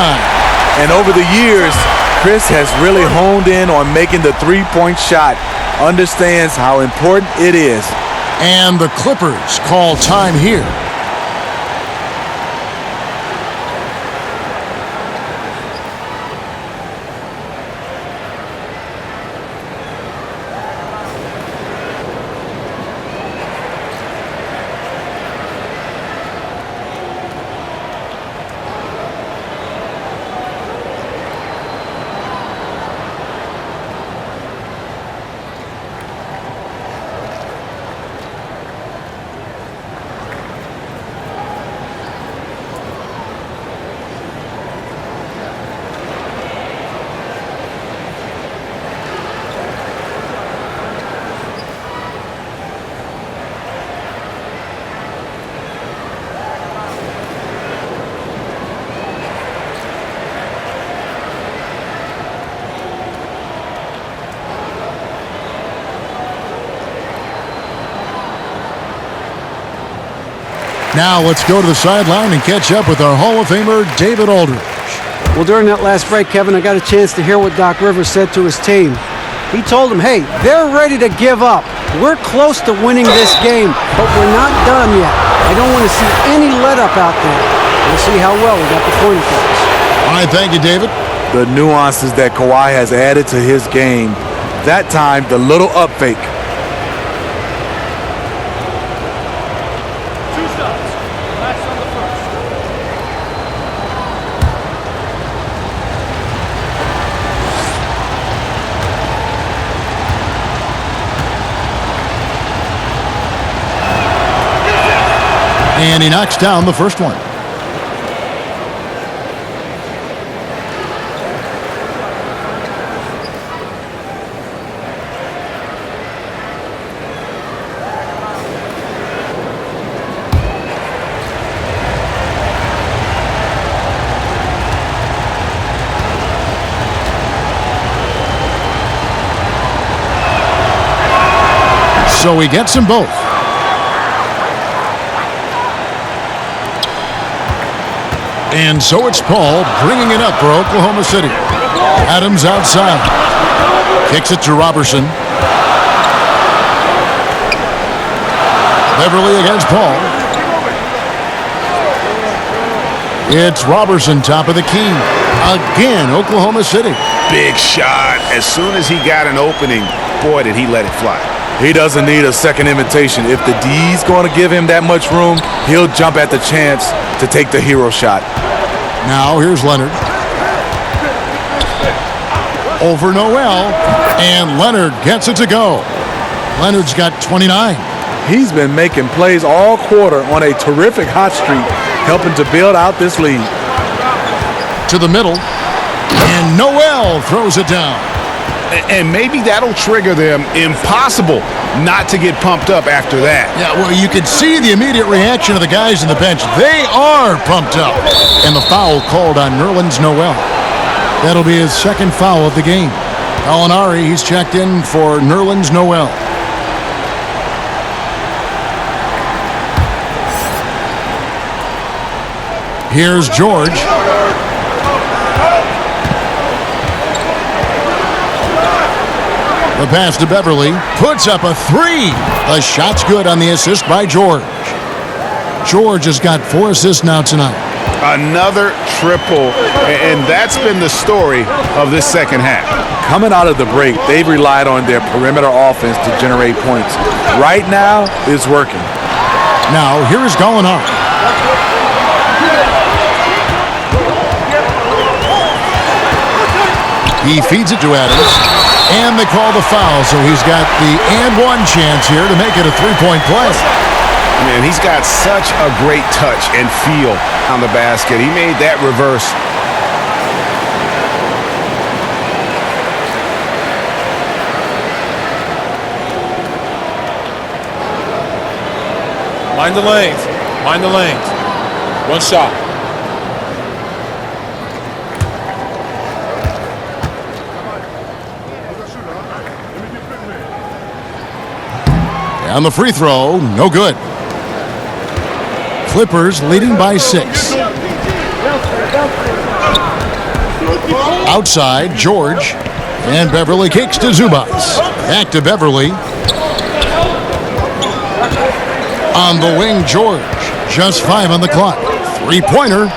And over the years, Chris has really honed in on making the 3-point shot. Understands how important it is. And the Clippers call time here. Now let's go to the sideline and catch up with our Hall of Famer, David Aldridge. Well, during that last break, Kevin, I got a chance to hear what Doc Rivers said to his team. He told them, hey, they're ready to give up. We're close to winning this game, but we're not done yet. I don't want to see any let-up out there. We'll see how well we got the point across. All right, thank you, David. The nuances that Kawhi has added to his game. That time, the little up fake. And he knocks down the first one. So he gets them both. And so it's Paul bringing it up for Oklahoma City. Adams outside. Kicks it to Robertson. Beverly against Paul. It's Robertson, top of the key. Again, Oklahoma City. Big shot. As soon as he got an opening, boy, did he let it fly. He doesn't need a second invitation. If the D's going to give him that much room, he'll jump at the chance to take the hero shot. Now here's Leonard. Over Noel, and Leonard gets it to go. Leonard's got 29. He's been making plays all quarter on a terrific hot streak, helping to build out this lead. To the middle, and Noel throws it down. And maybe that'll trigger them. Impossible not to get pumped up after that. Yeah, well, you can see the immediate reaction of the guys on the bench. They are pumped up. And the foul called on Nerlens Noel. That'll be his second foul of the game. Alinari, he's checked in for Nerlens Noel. Here's George. The pass to Beverly, puts up a three. The shot's good on the assist by George. George has got 4 assists now tonight. Another triple, and that's been the story of this second half. Coming out of the break, they've relied on their perimeter offense to generate points. Right now, it's working. Now, here is Gallinari. He feeds it to Adams. And they call the foul, so he's got the and one chance here to make it a three-point play. Man, he's got such a great touch and feel on the basket. He made that reverse. Mind the lanes. Mind the lanes. One shot. On the free throw, no good. Clippers leading by 6. Outside, George. And Beverly kicks to Zubac. Back to Beverly. On the wing, George. Just 5 on the clock. Three-pointer.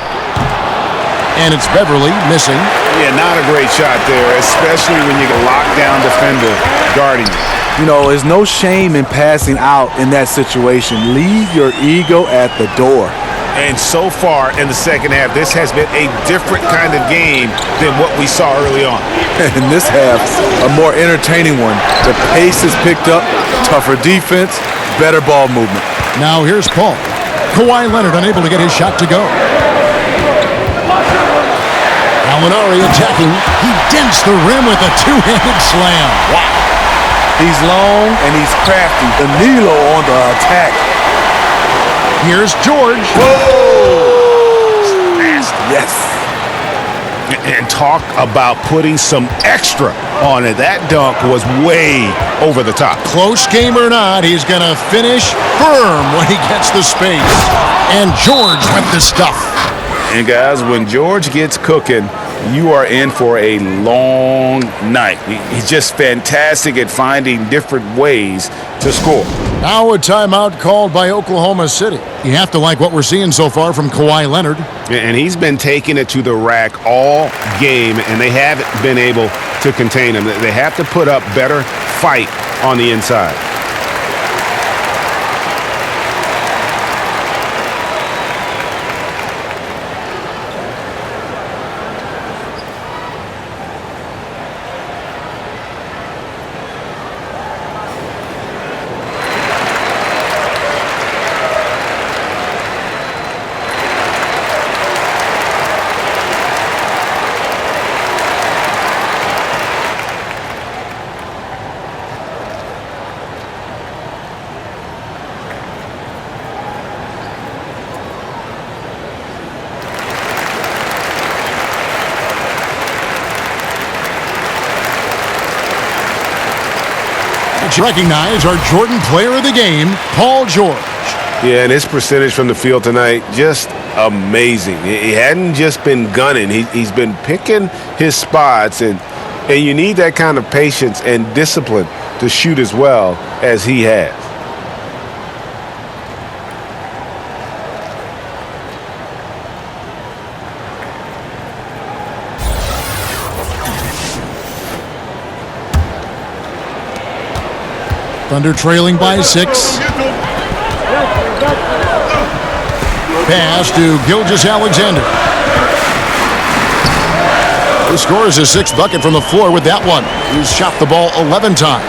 And it's Beverly missing. Yeah, not a great shot there, especially when you get a lockdown defender guarding you. You know, there's no shame in passing out in that situation. Leave your ego at the door. And so far in the second half, this has been a different kind of game than what we saw early on. In this half, a more entertaining one. The pace is picked up, tougher defense, better ball movement. Now here's Paul. Kawhi Leonard unable to get his shot to go. Alinari attacking. He dents the rim with a two-handed slam. Wow. He's long and he's crafty. Danilo on the attack. Here's George. Whoa! Yes. And talk about putting some extra on it. That dunk was way over the top. Close game or not, he's going to finish firm when he gets the space. And George with the stuff. And guys, when George gets cooking, you are in for a long night. He's just fantastic at finding different ways to score. Now a timeout called by Oklahoma City. You have to like what we're seeing so far from Kawhi Leonard. And he's been taking it to the rack all game, and they haven't been able to contain him. They have to put up better fight on the inside. Let's recognize our Jordan Player of the Game, Paul George. Yeah, and his percentage from the field tonight, just amazing. He hadn't just been gunning. He's been picking his spots, and you need that kind of patience and discipline to shoot as well as he has. Thunder trailing by 6. Pass to Gilgeous-Alexander. He scores his 6th bucket from the floor with that one. He's shot the ball 11 times.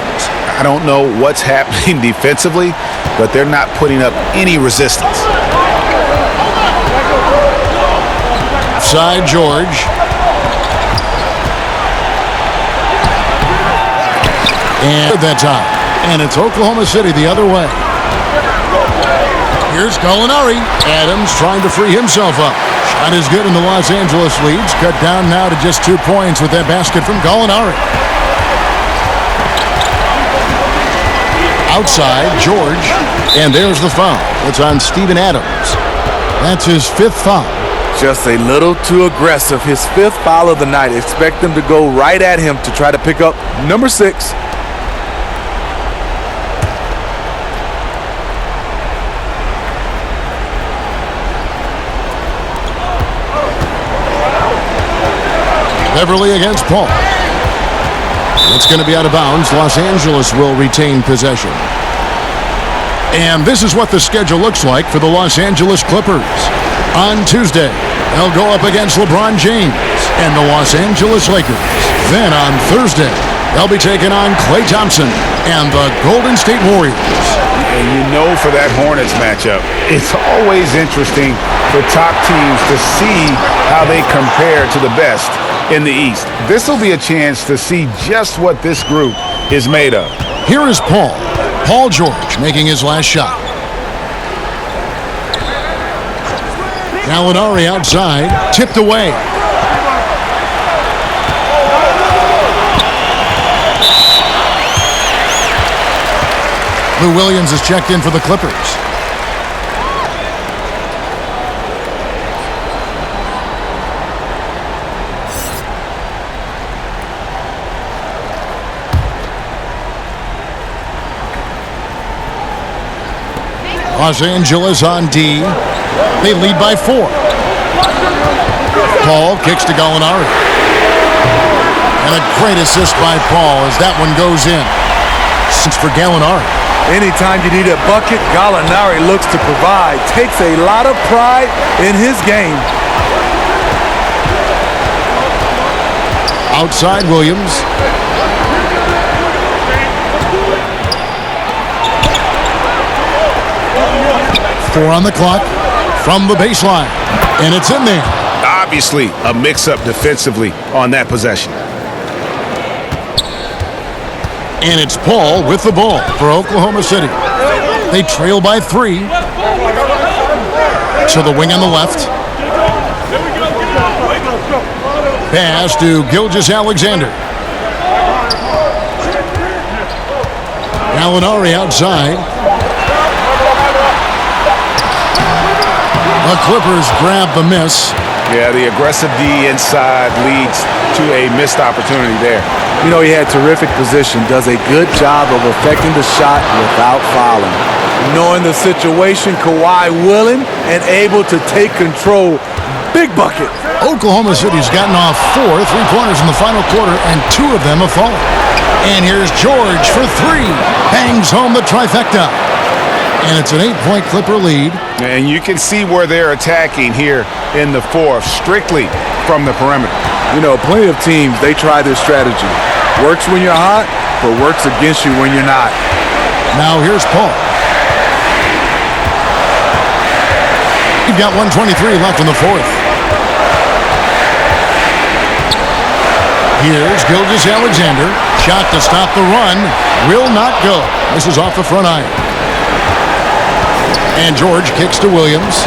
I don't know what's happening defensively, but they're not putting up any resistance. Side George. And that time. And it's Oklahoma City the other way. Here's Gallinari. Adams trying to free himself up. Shot is good, and the Los Angeles leads. Cut down now to just 2 points with that basket from Gallinari. Outside, George. And there's the foul. It's on Steven Adams. That's his 5th foul. Just a little too aggressive. His 5th foul of the night. Expect them to go right at him to try to pick up number 6. Beverly against Paul. It's going to be out of bounds. Los Angeles will retain possession. And this is what the schedule looks like for the Los Angeles Clippers. On Tuesday, they'll go up against LeBron James and the Los Angeles Lakers. Then on Thursday, they'll be taking on Klay Thompson and the Golden State Warriors. And you know, for that Hornets matchup, it's always interesting for top teams to see how they compare to the best in the East. This will be a chance to see just what this group is made of. Here is Paul George making his last shot. Gallinari outside, tipped away. Lou Williams is checked in for the Clippers. Los Angeles on D. They lead by 4. Paul kicks to Gallinari. And a great assist by Paul as that one goes in. 6 for Gallinari. Anytime you need a bucket, Gallinari looks to provide. Takes a lot of pride in his game. Outside Williams. Four on the clock from the baseline. And it's in there. Obviously, a mix-up defensively on that possession. And it's Paul with the ball for Oklahoma City. They trail by 3. To the wing on the left. Pass to Gilgeous-Alexander. Gallinari outside. The Clippers grab the miss. Yeah, the aggressive D inside leads to a missed opportunity there. You know, he had terrific position, does a good job of affecting the shot without fouling. Knowing the situation, Kawhi willing and able to take control. Big bucket. Oklahoma City's gotten off 4 3-pointers in the final quarter, and 2 of them have fallen. And here's George for 3. Bangs home the trifecta. And it's an 8-point Clipper lead. And you can see where they're attacking here in the 4th, strictly from the perimeter. You know, plenty of teams, they try this strategy. Works when you're hot, but works against you when you're not. Now here's Paul. You've got 1:23 left in the 4th. Here's Gilgeous-Alexander. Shot to stop the run. Will not go. This is off the front iron. And George kicks to Williams.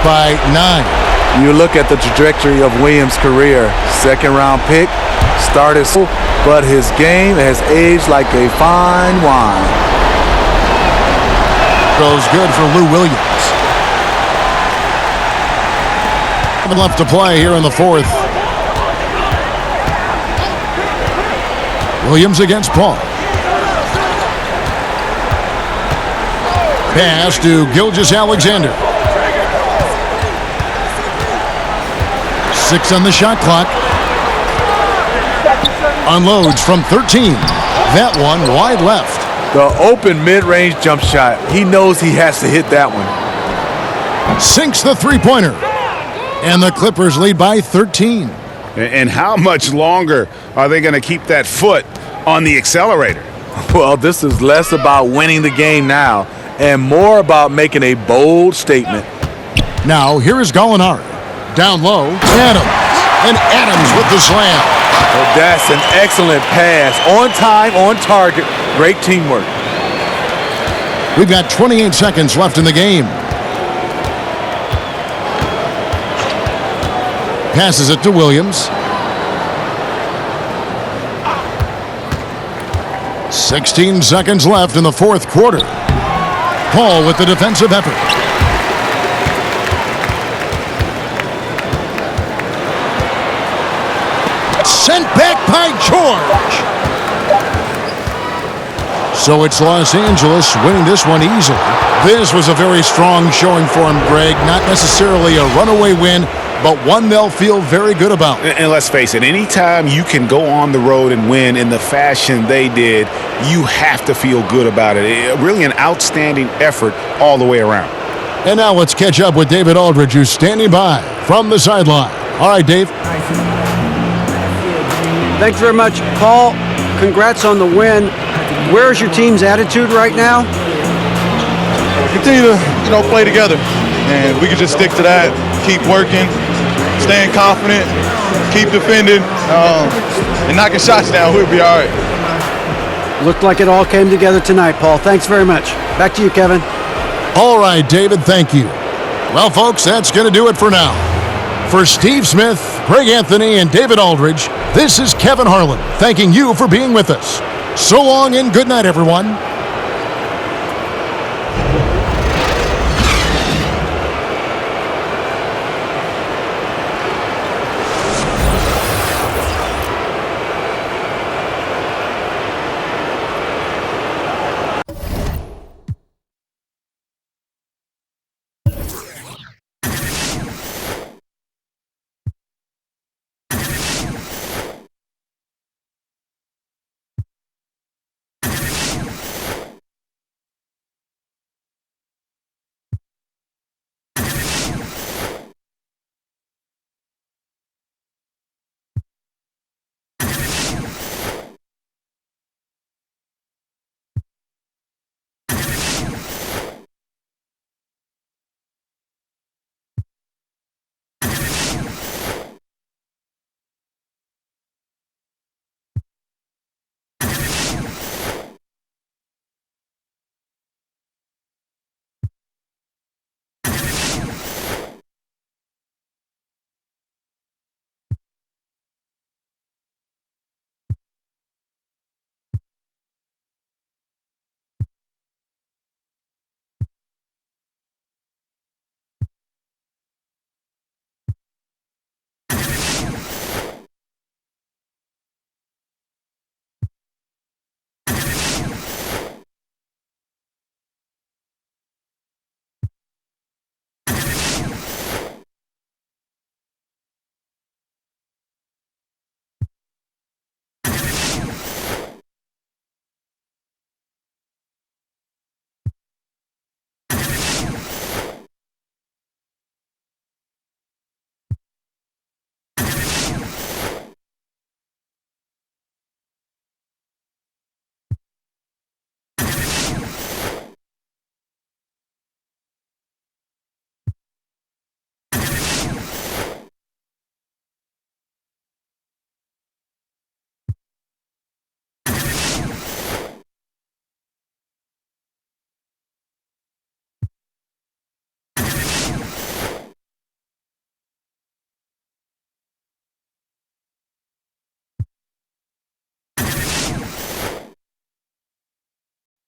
by 9. You look at the trajectory of Williams' career. Second-round pick, started, but his game has aged like a fine wine. Goes good for Lou Williams. Left to play here in the fourth. Williams against Paul. Pass to Gilgeous-Alexander. 6 on the shot clock. Unloads from 13. That one wide left. The open mid-range jump shot. He knows he has to hit that one. Sinks the three-pointer. And the Clippers lead by 13. And how much longer are they going to keep that foot on the accelerator? Well, this is less about winning the game now and more about making a bold statement. Now, here is Gallinari. Down low, Adams. And Adams with the slam. Well, that's an excellent pass. On time, on target. Great teamwork. We've got 28 seconds left in the game. Passes it to Williams. 16 seconds left in the fourth quarter. Paul with the defensive effort. Sent back by George. So it's Los Angeles winning this one easily. This was a very strong showing for him, Greg. Not necessarily a runaway win, but one they'll feel very good about. And let's face it, anytime you can go on the road and win in the fashion they did, you have to feel good about it. Really an outstanding effort all the way around. And now let's catch up with David Aldridge, who's standing by from the sideline. All right, Dave. Thanks very much, Paul. Congrats on the win. Where's your team's attitude right now? Continue to, play together. And we can just stick to that, keep working, staying confident, keep defending, and knocking shots down. We'll be all right. Looked like it all came together tonight, Paul. Thanks very much. Back to you, Kevin. All right, David, thank you. Well, folks, that's going to do it for now. For Steve Smith, Greg Anthony, and David Aldridge, this is Kevin Harlan thanking you for being with us. So long and good night, everyone.